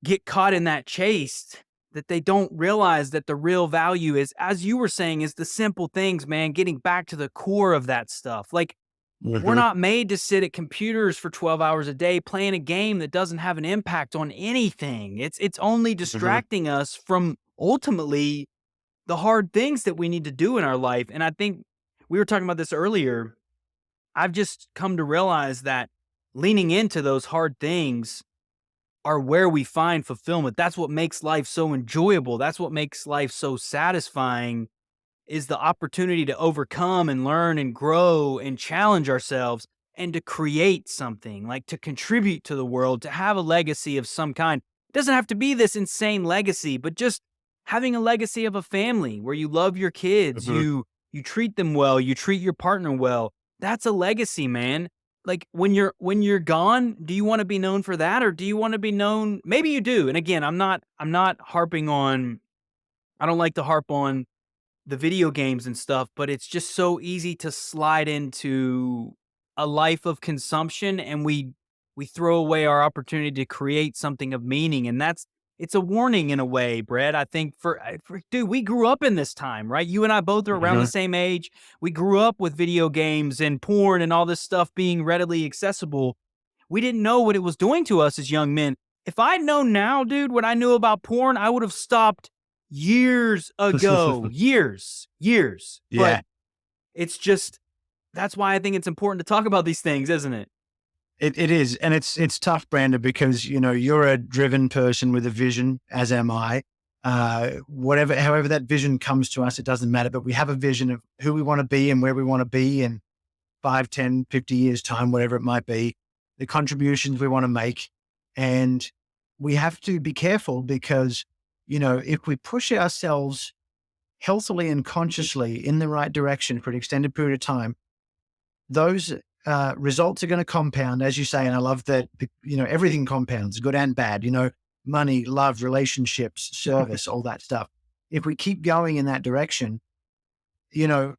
get caught in that chase, that they don't realize that the real value is, as you were saying, is the simple things, man, getting back to the core of that stuff. Like, we're Mm-hmm. not made to sit at computers for 12 hours a day playing a game that doesn't have an impact on anything. It's only Mm-hmm. distracting us from ultimately the hard things that we need to do in our life. And I think we were talking about this earlier. I've just come to realize that leaning into those hard things are where we find fulfillment. That's what makes life so enjoyable. That's what makes life so satisfying, is the opportunity to overcome and learn and grow and challenge ourselves, and to create something, like to contribute to the world, to have a legacy of some kind. It doesn't have to be this insane legacy, but just having a legacy of a family where you love your kids, Mm-hmm. you treat them well, you treat your partner well. That's a legacy, man. Like when you're gone, do you want to be known for that, or do you want to be known, maybe you do. And again, I'm not harping on, I don't like to harp on the video games and stuff, but it's just so easy to slide into a life of consumption, and we throw away our opportunity to create something of meaning. And it's a warning in a way, Brett. I think for dude, we grew up in this time, right? You and I both are around the Mm-hmm. same age. We grew up with video games and porn and all this stuff being readily accessible. We didn't know what it was doing to us as young men. If I'd known now, dude, what I knew about porn, I would have stopped years ago. Years. But Yeah. it's just, that's why I think it's important to talk about these things, isn't it? It is, and it's tough, Brandon, because you're a driven person with a vision, as am I. However that vision comes to us, it doesn't matter. But we have a vision of who we want to be and where we want to be in 5, 10, 50 years time, whatever it might be. The contributions we want to make, and we have to be careful because if we push ourselves healthily and consciously in the right direction for an extended period of time, those results are going to compound, as you say. And I love that, everything compounds, good and bad, money, love, relationships, service, all that stuff. If we keep going in that direction, you know,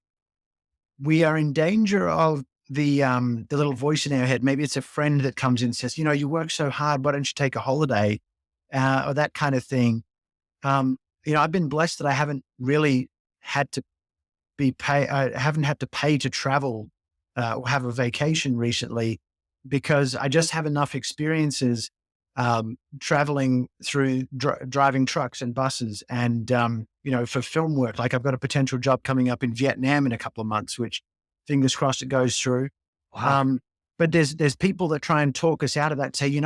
we are in danger of the little voice in our head. Maybe it's a friend that comes in and says, you work so hard, why don't you take a holiday? Or that kind of thing. I've been blessed that I haven't really had to I haven't had to pay to travel or have a vacation recently, because I just have enough experiences traveling through driving trucks and buses, and for film work. Like, I've got a potential job coming up in Vietnam in a couple of months, which fingers crossed it goes through. Wow. Um, but there's people that try and talk us out of that. Say, you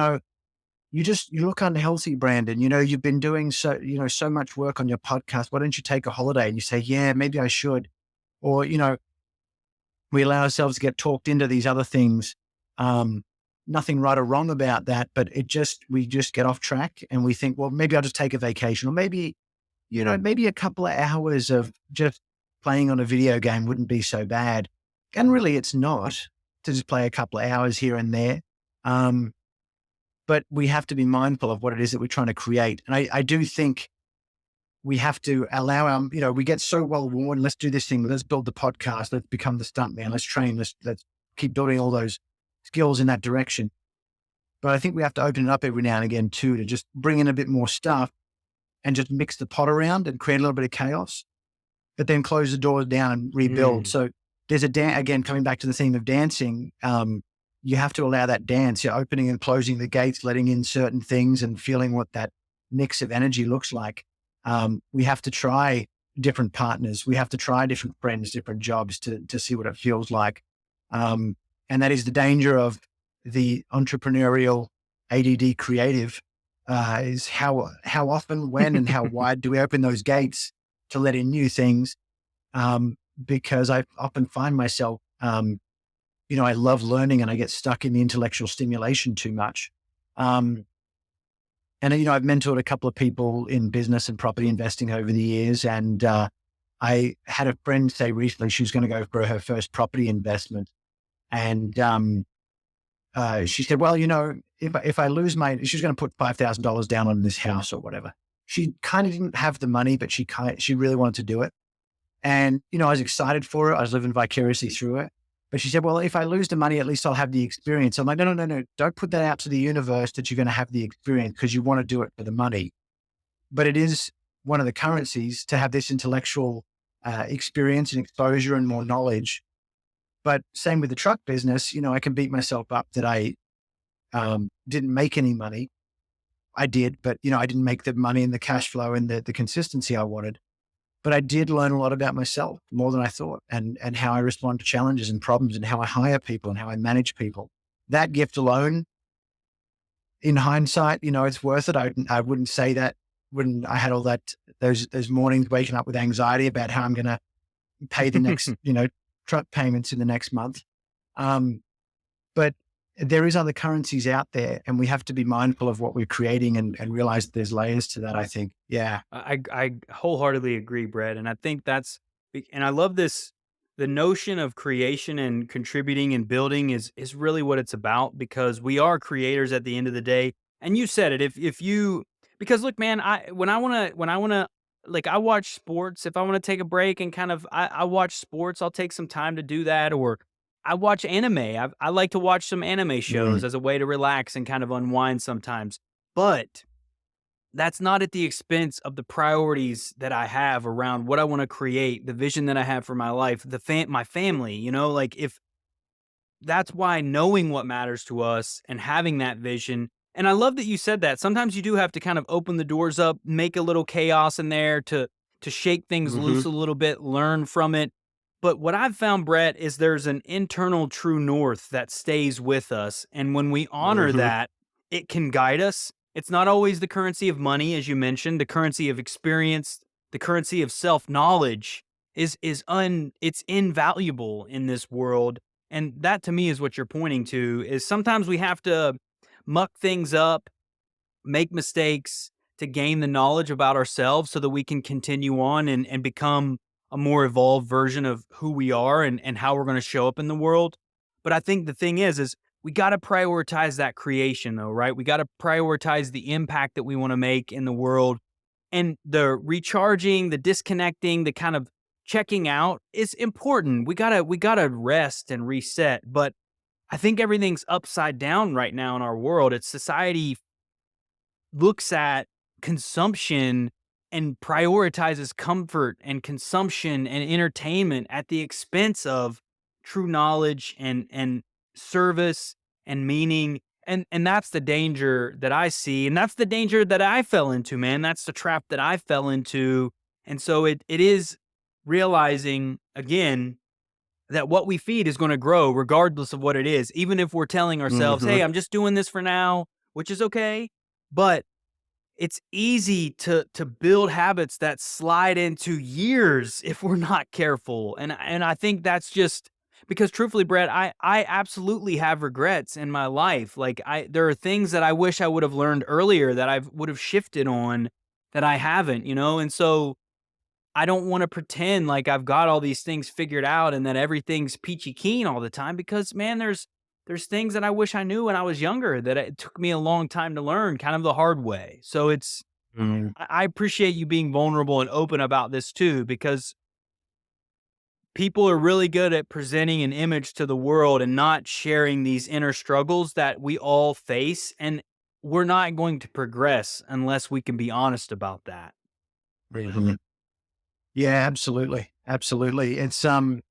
look unhealthy, Brandon. You've been doing so much work on your podcast. Why don't you take a holiday? And you say, yeah, maybe I should. Or, we allow ourselves to get talked into these other things. Nothing right or wrong about that, but we just get off track and we think, well, maybe I'll just take a vacation, or maybe a couple of hours of just playing on a video game wouldn't be so bad. And really it's not, to just play a couple of hours here and there. But we have to be mindful of what it is that we're trying to create. And I do think we have to allow we get so well worn. Let's do this thing. Let's build the podcast. Let's become the stuntman. Let's train. Let's keep building all those skills in that direction. But I think we have to open it up every now and again too, to just bring in a bit more stuff and just mix the pot around and create a little bit of chaos. but then close the doors down and rebuild. Mm. So there's again, coming back to the theme of dancing, you have to allow that dance. You're opening and closing the gates, letting in certain things and feeling what that mix of energy looks like. We have to try different partners. We have to try different friends, different jobs to see what it feels like. And that is the danger of the entrepreneurial ADD creative, is how often, when, and how wide do we open those gates to let in new things? Because I often find myself, I love learning and I get stuck in the intellectual stimulation too much. And, I've mentored a couple of people in business and property investing over the years. And I had a friend say recently she was going to go for her first property investment. And she said, well, if I lose she was going to put $5,000 down on this house or whatever. She kind of didn't have the money, but she really wanted to do it. And, I was excited for it. I was living vicariously through it. But she said, well, if I lose the money, at least I'll have the experience. I'm like, no. Don't put that out to the universe that you're going to have the experience because you want to do it for the money. But it is one of the currencies to have this intellectual experience and exposure and more knowledge. But same with the truck business, I can beat myself up that I didn't make any money. I did, but, I didn't make the money and the cash flow and the consistency I wanted. But I did learn a lot about myself, more than I thought, and how I respond to challenges and problems and how I hire people and how I manage people. That gift alone, in hindsight, it's worth it. I wouldn't say that when I had all those mornings waking up with anxiety about how I'm going to pay the next, truck payments in the next month. But there is other currencies out there, and we have to be mindful of what we're creating and realize that there's layers to that, I think. Yeah. I wholeheartedly agree, Brett. And I think and I love this, the notion of creation and contributing and building is really what it's about, because we are creators at the end of the day. And you said it, because look, man, when I want to, like, I watch sports. If I want to take a break and kind of, I watch sports, I'll take some time to do that. Or I watch anime. I like to watch some anime shows Mm. as a way to relax and kind of unwind sometimes. But that's not at the expense of the priorities that I have around what I want to create, the vision that I have for my life, my family, like, if that's why knowing what matters to us and having that vision. And I love that you said that. Sometimes you do have to kind of open the doors up, make a little chaos in there to shake things loose Mhm. a little bit, learn from it. But what I've found, Brett, is there's an internal true north that stays with us. And when we honor Mhm. that, it can guide us. It's not always the currency of money, as you mentioned, the currency of experience, the currency of self-knowledge it's invaluable in this world. And that, to me, is what you're pointing to, is sometimes we have to muck things up, make mistakes to gain the knowledge about ourselves so that we can continue on and become a more evolved version of who we are and how we're going to show up in the world. But I think the thing is we got to prioritize that creation, though, right? We got to prioritize the impact that we want to make in the world, and the recharging, the disconnecting, the kind of checking out is important. We gotta rest and reset. But I think everything's upside down right now in our world. It's society looks at consumption and prioritizes comfort and consumption and entertainment at the expense of true knowledge and service and meaning. And that's the danger that I see, and that's the danger that I fell into, man. That's the trap that I fell into. And so it is realizing, again, that what we feed is going to grow regardless of what it is, even if we're telling ourselves, Mhm. hey, I'm just doing this for now, which is okay. But it's easy to build habits that slide into years if we're not careful. And I think that's just because, truthfully, Brett, I absolutely have regrets in my life. Like, there are things that I wish I would have learned earlier that I would have shifted on that I haven't. And so I don't want to pretend like I've got all these things figured out and that everything's peachy keen all the time, because, man, there's things that I wish I knew when I was younger that it took me a long time to learn kind of the hard way. So Mhm. I appreciate you being vulnerable and open about this too, because people are really good at presenting an image to the world and not sharing these inner struggles that we all face. And we're not going to progress unless we can be honest about that. Mhm. Yeah, absolutely. Absolutely. It's kind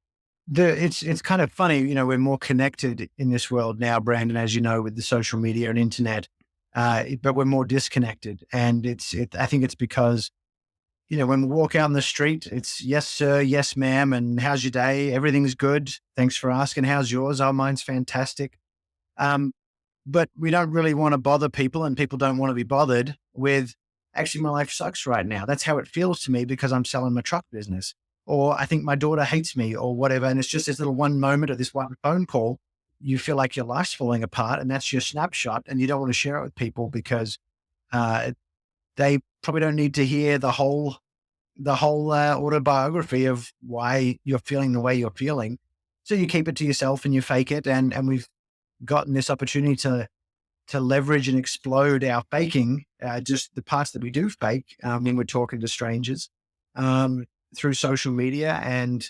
of funny, we're more connected in this world now, Brandon, as you know, with the social media and internet, but we're more disconnected. And I think it's because, when we walk out in the street, it's yes, sir, yes, ma'am. And how's your day? Everything's good. Thanks for asking. How's yours? Oh, mine's fantastic. Um, but we don't really want to bother people, and people don't want to be bothered with, actually, my life sucks right now. That's how it feels to me because I'm selling my truck business. Or I think my daughter hates me or whatever. And it's just this little one moment of this one phone call. You feel like your life's falling apart, and that's your snapshot. And you don't want to share it with people because uh, they probably don't need to hear the whole autobiography of why you're feeling the way you're feeling. So you keep it to yourself and you fake it. And we've gotten this opportunity to leverage and explode our faking, just the parts that we do fake when we're talking to strangers, um, through social media. And,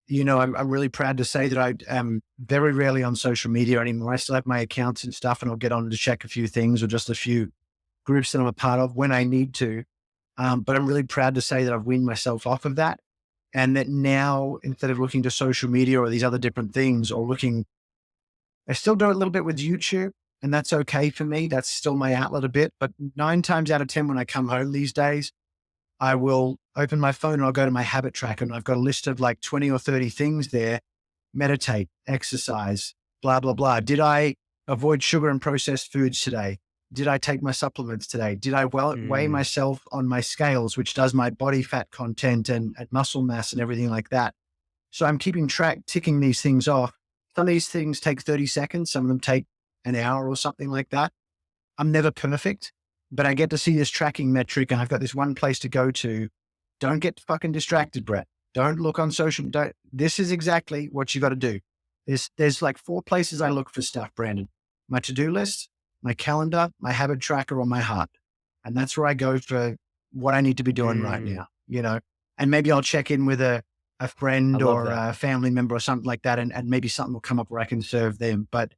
I'm really proud to say that I am very rarely on social media anymore. I still have my accounts and stuff, and I'll get on to check a few things or just a few groups that I'm a part of when I need to. But I'm really proud to say that I've weaned myself off of that. And that now, instead of looking to social media or these other different things or I still do a little bit with YouTube, and that's okay for me. That's still my outlet a bit. But 9 times out of 10, when I come home these days, I will open my phone and I'll go to my habit tracker, and I've got a list of like 20 or 30 things there: meditate, exercise, blah, blah, blah. Did I avoid sugar and processed foods today? Did I take my supplements today? Did I weigh Mm. myself on my scales, which does my body fat content and muscle mass and everything like that? So I'm keeping track, ticking these things off. Some of these things take 30 seconds. Some of them take an hour or something like that. I'm never perfect, but I get to see this tracking metric, and I've got this one place to go to. Don't get fucking distracted, Brett. Don't look on social. This is exactly what you got to do. There's like 4 places I look for stuff, Brandon: my to-do list, my calendar, my habit tracker, or my heart. And that's where I go for what I need to be doing right Mm. now. And maybe I'll check in with a I friend love or that. a family member or something like that. And maybe something will come up where I can serve them. But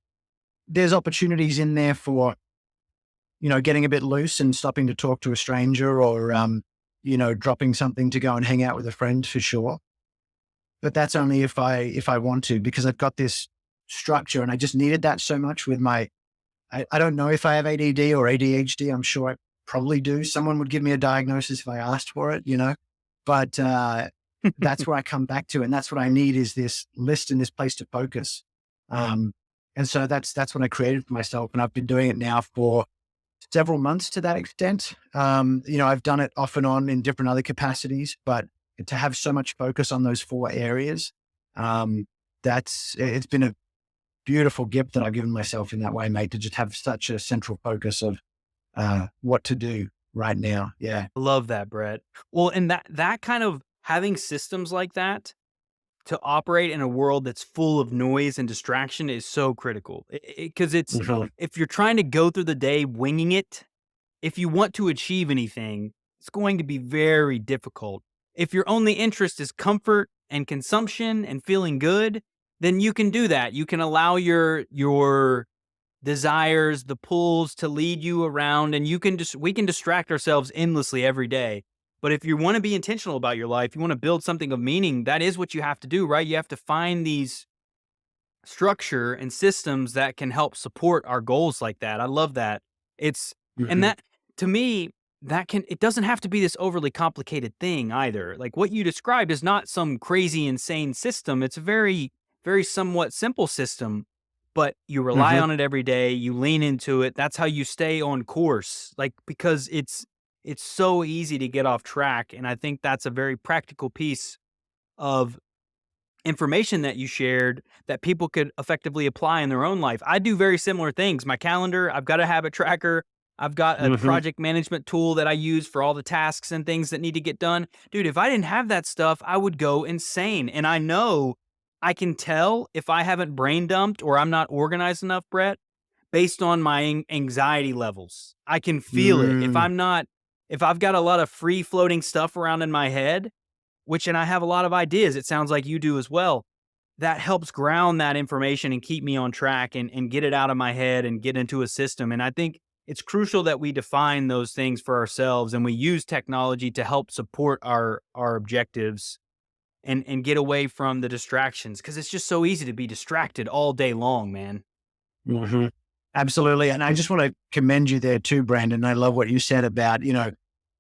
there's opportunities in there for, getting a bit loose and stopping to talk to a stranger or, dropping something to go and hang out with a friend for sure. But that's only if I want to, because I've got this structure, and I just needed that so much with I don't know if I have ADD or ADHD. I'm sure I probably do. Someone would give me a diagnosis if I asked for it. But that's where I come back to. And that's what I need, is this list and this place to focus. Um, and so that's what I created for myself. And I've been doing it now for several months to that extent. I've done it off and on in different other capacities, but to have so much focus on those 4 areas, um, it's been a beautiful gift that I've given myself in that way, mate, to just have such a central focus of what to do right now. Yeah. Love that, Brett. Well, and that kind of having systems like that to operate in a world that's full of noise and distraction is so critical. Because it's Mhm. if you're trying to go through the day winging it, if you want to achieve anything, it's going to be very difficult. If your only interest is comfort and consumption and feeling good, then you can do that. You can allow your desires, the pulls to lead you around, and you can just we can distract ourselves endlessly every day. But if you want to be intentional about your life, you want to build something of meaning, that is what you have to do, right? You have to find these structure and systems that can help support our goals like that. I love that. It's and Mhm. that to me, that can it doesn't have to be this overly complicated thing either. Like what you described is not some crazy insane system. It's a very somewhat simple system, but you rely Mhm. on it every day, you lean into it. That's how you stay on course. Like because it's so easy to get off track, and I think that's a very practical piece of information that you shared that people could effectively apply in their own life. I do very similar things. My calendar, I've got a habit tracker. I've got a Mhm. project management tool that I use for all the tasks and things that need to get done. Dude, if I didn't have that stuff, I would go insane. And I know I can tell if I haven't brain dumped or I'm not organized enough, Brett, based on my anxiety levels. I can feel it. Mm. If I've got a lot of free floating stuff around in my head, and I have a lot of ideas, it sounds like you do as well. That helps ground that information and keep me on track and get it out of my head and get into a system. And I think it's crucial that we define those things for ourselves and we use technology to help support our objectives and get away from the distractions because it's just so easy to be distracted all day long, man. hmm Absolutely. And I just want to commend you there too, Brandon. I love what you said about,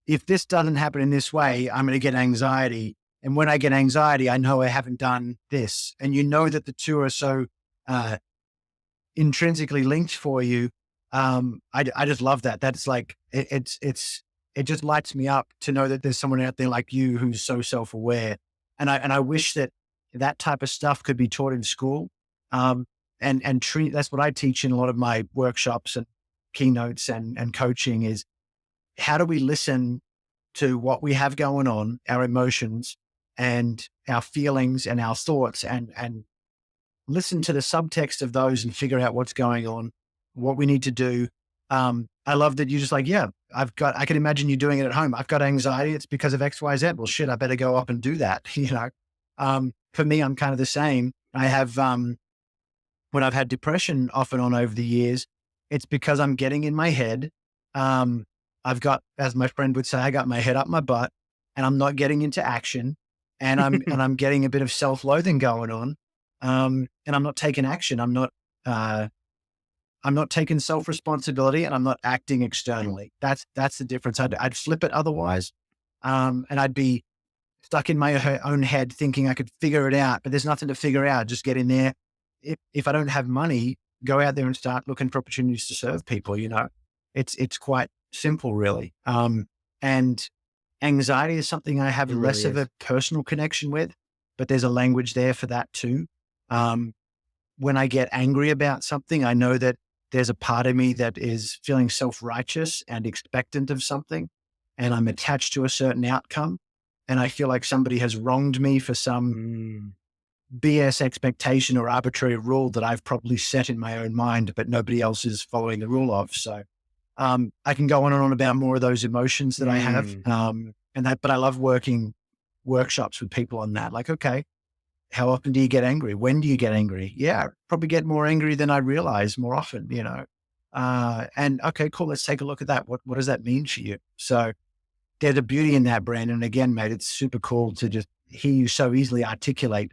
if this doesn't happen in this way, I'm going to get anxiety. And when I get anxiety, I know I haven't done this. And you know that the two are so uh, intrinsically linked for you. I just love that. That's like, it just lights me up to know that there's someone out there like you who's so self-aware. And I wish that that type of stuff could be taught in school. And treat, that's what I teach in a lot of my workshops and keynotes and coaching is how do we listen to what we have going on, our emotions and our feelings and our thoughts and listen to the subtext of those and figure out what's going on, what we need to do. I love that you're just like, yeah, I can imagine you doing it at home. I've got anxiety. It's because of X, Y, Z. Well, shit, I better go up and do that. For me, I'm kind of the same. I have, when I've had depression off and on over the years, it's because I'm getting in my head. I've got, as my friend would say, I got my head up my butt and I'm not getting into action and I'm getting a bit of self-loathing going on. And I'm not taking action. I'm not taking self-responsibility and I'm not acting externally. That's the difference. I'd flip it otherwise. And I'd be stuck in my own head thinking I could figure it out, but there's nothing to figure out. Just get in there. If I don't have money, go out there and start looking for opportunities to serve people, it's quite simple really. And anxiety is something I have It less really of is. a personal connection with, but there's a language there for that too. When I get angry about something, I know that there's a part of me that is feeling self-righteous and expectant of something, and I'm attached to a certain outcome. And I feel like somebody has wronged me for some Mm, BS expectation or arbitrary rule that I've probably set in my own mind, but nobody else is following the rule of. So I can go on and on about more of those emotions that I have. mm. But I love working workshops with people on that. Like, okay, how often do you get angry? When do you get angry? Yeah, I probably get more angry than I realize more often, and okay, cool. Let's take a look at that. What does that mean for you? So there's a beauty in that, Brandon. And again, mate, it's super cool to just hear you so easily articulate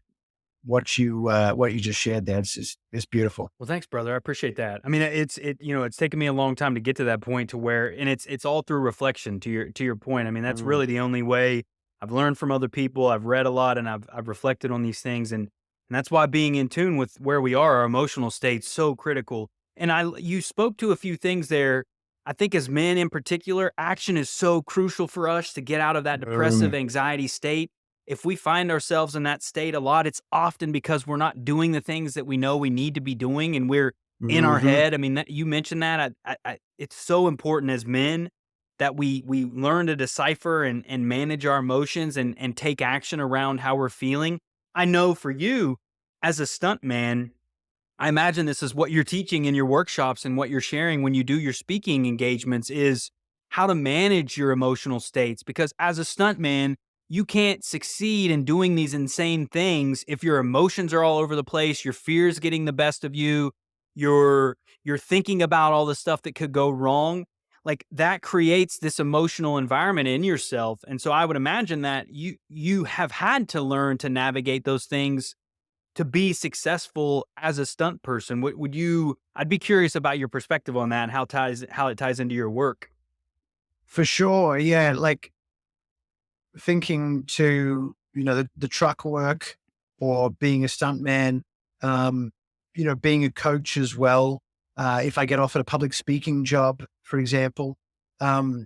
what you just shared there. It's beautiful. Well, thanks, brother. I appreciate that. I mean, it's taken me a long time to get to that point to where, and it's all through reflection. To your point, I mean, that's Mm, really the only way. I've learned from other people. I've read a lot, and I've reflected on these things, and that's why being in tune with where we are, our emotional state's so critical. And you spoke to a few things there. I think as men in particular, action is so crucial for us to get out of that depressive boom. anxiety state. If we find ourselves in that state a lot, it's often because we're not doing the things that we know we need to be doing and we're in our hmm head. I mean, you mentioned that. It's so important as men that we learn to decipher and manage our emotions and take action around how we're feeling. I know for you as a stunt man, I imagine this is what you're teaching in your workshops and what you're sharing when you do your speaking engagements is how to manage your emotional states. Because as a stuntman, you can't succeed in doing these insane things if your emotions are all over the place, your fears getting the best of you, you're thinking about all the stuff that could go wrong. Like that creates this emotional environment in yourself. And so I would imagine that you have had to learn to navigate those things to be successful as a stunt person. Would you I'd be curious about your perspective on that and how it ties into your work. For sure. Yeah. Like thinking to, the truck work or being a stuntman, being a coach as well. If I get offered a public speaking job, for example, um,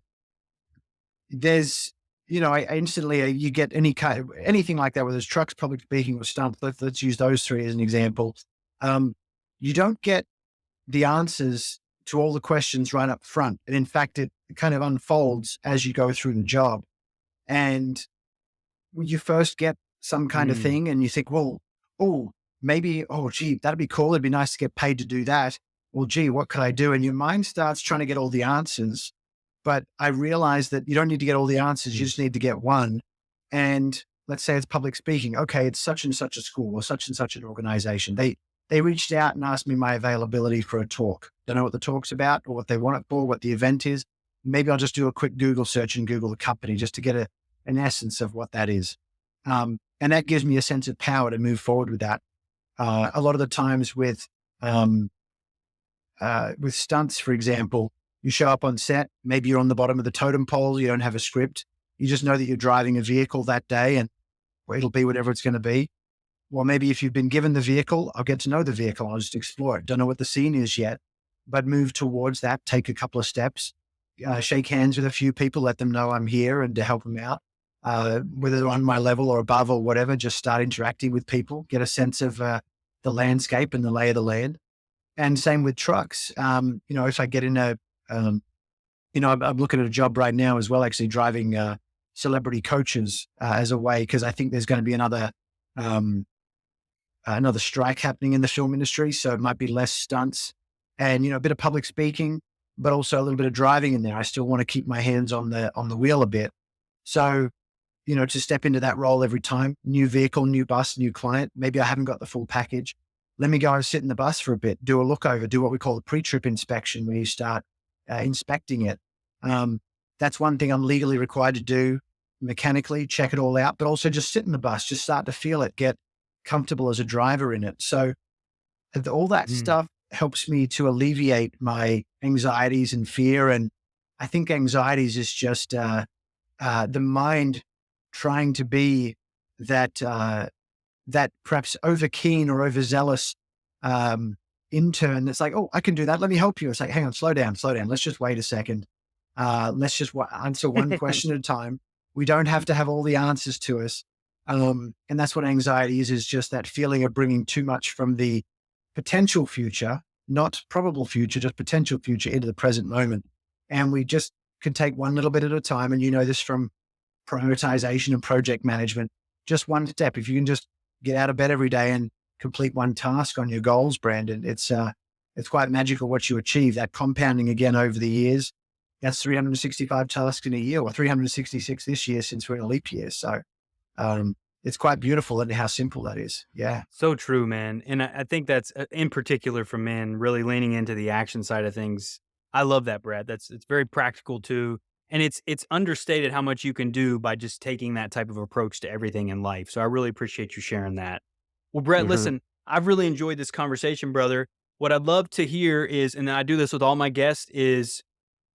there's, I instantly, you get anything like that, whether it's trucks, public speaking or stunt. Let's use those three as an example. Um, you don't get the answers to all the questions right up front. And in fact, it kind of unfolds as you go through the job. And when you first get some kind of Mm, thing and you think, well, oh, maybe, oh, gee, that'd be cool. It'd be nice to get paid to do that. Well, gee, what could I do? And your mind starts trying to get all the answers. But I realized that you don't need to get all the answers. You mm, just need to get one. And let's say it's public speaking. Okay, it's such and such a school or such and such an organization. They reached out and asked me my availability for a talk. Don't know what the talk's about or what they want it for, what the event is. Maybe I'll just do a quick Google search and Google the company just to get an essence of what that is. And that gives me a sense of power to move forward with that. A lot of the times with stunts, for example, you show up on set, maybe you're on the bottom of the totem pole, you don't have a script. You just know that you're driving a vehicle that day and it'll be whatever it's going to be. Well, maybe if you've been given the vehicle, I'll get to know the vehicle. I'll just explore it. Don't know what the scene is yet, but move towards that, take a couple of steps, shake hands with a few people, let them know I'm here and to help them out. Whether they're on my level or above or whatever, just start interacting with people, get a sense of the landscape and the lay of the land. And same with trucks. If I get in I'm looking at a job right now as well, actually driving celebrity coaches as a way, because I think there's going to be another strike happening in the film industry. So it might be less stunts and, a bit of public speaking, but also a little bit of driving in there. I still want to keep my hands on the wheel a bit. So, to step into that role every time, new vehicle, new bus, new client, maybe I haven't got the full package. Let me go and sit in the bus for a bit, do a look over, do what we call a pre-trip inspection where you start inspecting it. That's one thing I'm legally required to do mechanically, check it all out, but also just sit in the bus, just start to feel it, get comfortable as a driver in it. So all that stuff helps me to alleviate my anxieties and fear. And I think anxieties is just the mind trying to be that perhaps over keen or overzealous intern that's like, oh, I can do that. Let me help you. It's like, hang on, slow down. Let's just wait a second. Let's just answer one question at a time. We don't have to have all the answers to us. And that's what anxiety is just that feeling of bringing too much from the potential future, not probable future, just potential future into the present moment. And we just can take one little bit at a time. And this from prioritization and project management, just one step. If you can just get out of bed every day and complete one task on your goals, Brandon, it's quite magical what you achieve. That compounding again over the years, that's 365 tasks in a year, or 366 this year since we're in a leap year. So it's quite beautiful and how simple that is. Yeah. So true, man. And I think that's in particular for men, really leaning into the action side of things. I love that, Brad. It's very practical too. And it's understated how much you can do by just taking that type of approach to everything in life. So I really appreciate you sharing that. Well, Brett, listen, I've really enjoyed this conversation, brother. What I'd love to hear is, and I do this with all my guests, is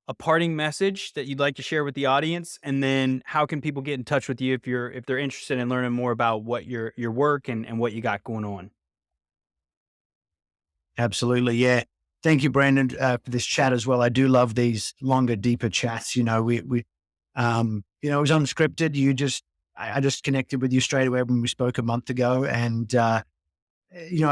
a parting message that you'd like to share with the audience, and then how can people get in touch with you if they're interested in learning more about what your work and what you got going on. Absolutely. Yeah. Thank you, Brandon, for this chat as well. I do love these longer, deeper chats. It was unscripted. I just connected with you straight away when we spoke a month ago. And, I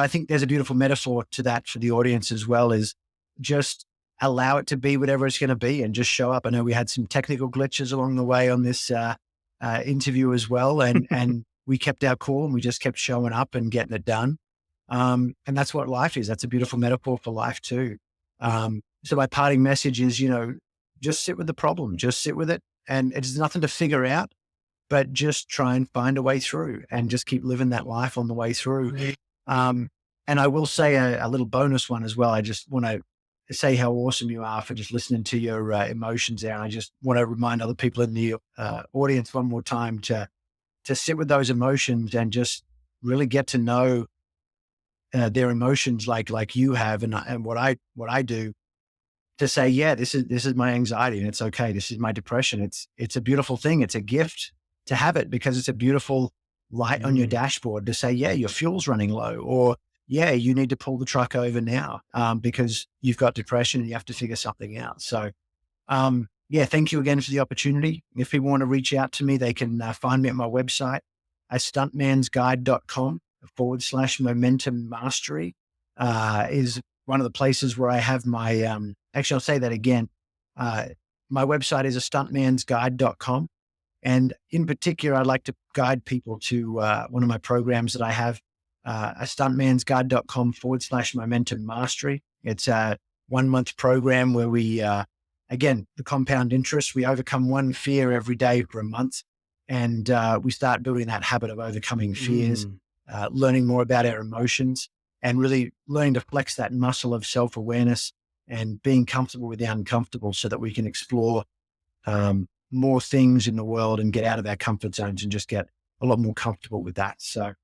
think there's a beautiful metaphor to that for the audience as well, is just allow it to be whatever it's going to be and just show up. I know we had some technical glitches along the way on this interview as well. And we kept our cool and we just kept showing up and getting it done. And that's what life is. That's a beautiful metaphor for life too. So my parting message is, just sit with the problem, just sit with it. And it's nothing to figure out, but just try and find a way through and just keep living that life on the way through. And I will say a little bonus one as well. I just want to say how awesome you are for just listening to your emotions there. And I just want to remind other people in the audience one more time to sit with those emotions and just really get to know their emotions like you have and what I do, to say, yeah, this is my anxiety and it's okay. This is my depression. It's a beautiful thing. It's a gift to have it because it's a beautiful light on your dashboard to say, yeah, your fuel's running low, or yeah, you need to pull the truck over now because you've got depression and you have to figure something out. So yeah, thank you again for the opportunity. If people want to reach out to me, they can find me at my website at stuntmansguide.com/momentum mastery is one of the places where I have my, actually, I'll say that again. My website is stuntmansguide.com. And in particular, I'd like to guide people to one of my programs that I have, stuntmansguide.com/momentum mastery. It's a 1-month program where we, again, the compound interest, we overcome one fear every day for a month. And we start building that habit of overcoming fears, learning more about our emotions. and really learning to flex that muscle of self-awareness and being comfortable with the uncomfortable so that we can explore more things in the world and get out of our comfort zones and just get a lot more comfortable with that. So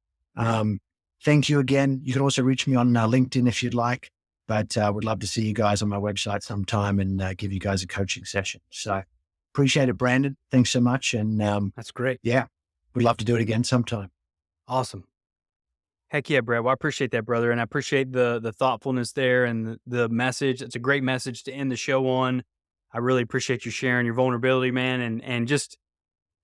thank you again. You can also reach me on LinkedIn if you'd like, but I would love to see you guys on my website sometime and give you guys a coaching session. So appreciate it, Brandon. Thanks so much. And That's great. yeah, we'd love to do it again sometime. Awesome. Heck yeah, Brad. Well, I appreciate that, brother. And I appreciate the thoughtfulness there and the message. It's a great message to end the show on. I really appreciate you sharing your vulnerability, man, and just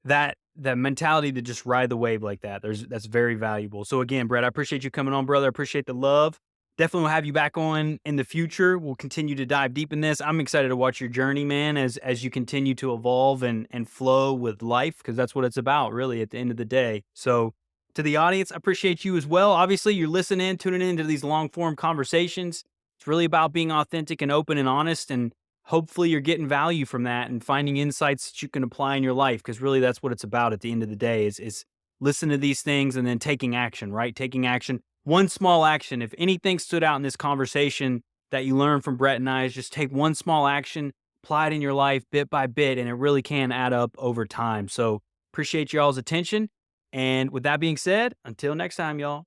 that mentality to just ride the wave like that. That's very valuable. So again, Brad, I appreciate you coming on, brother. I appreciate the love. Definitely will have you back on in the future. We'll continue to dive deep in this. I'm excited to watch your journey, man, as you continue to evolve and flow with life, because that's what it's about, really, at the end of the day. So to the audience, I appreciate you as well. Obviously, you're listening, tuning into these long form conversations. It's really about being authentic and open and honest, and hopefully you're getting value from that and finding insights that you can apply in your life, because really that's what it's about at the end of the day is listen to these things and then taking action, right? Taking action. One small action. If anything stood out in this conversation that you learned from Brett and I, is just take one small action, apply it in your life bit by bit, and it really can add up over time. So appreciate y'all's attention. And with that being said, until next time, y'all.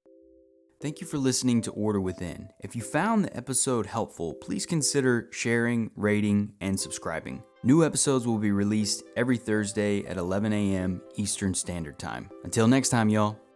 Thank you for listening to Order Within. If you found the episode helpful, please consider sharing, rating, and subscribing. New episodes will be released every Thursday at 11 a.m. Eastern Standard Time. Until next time, y'all.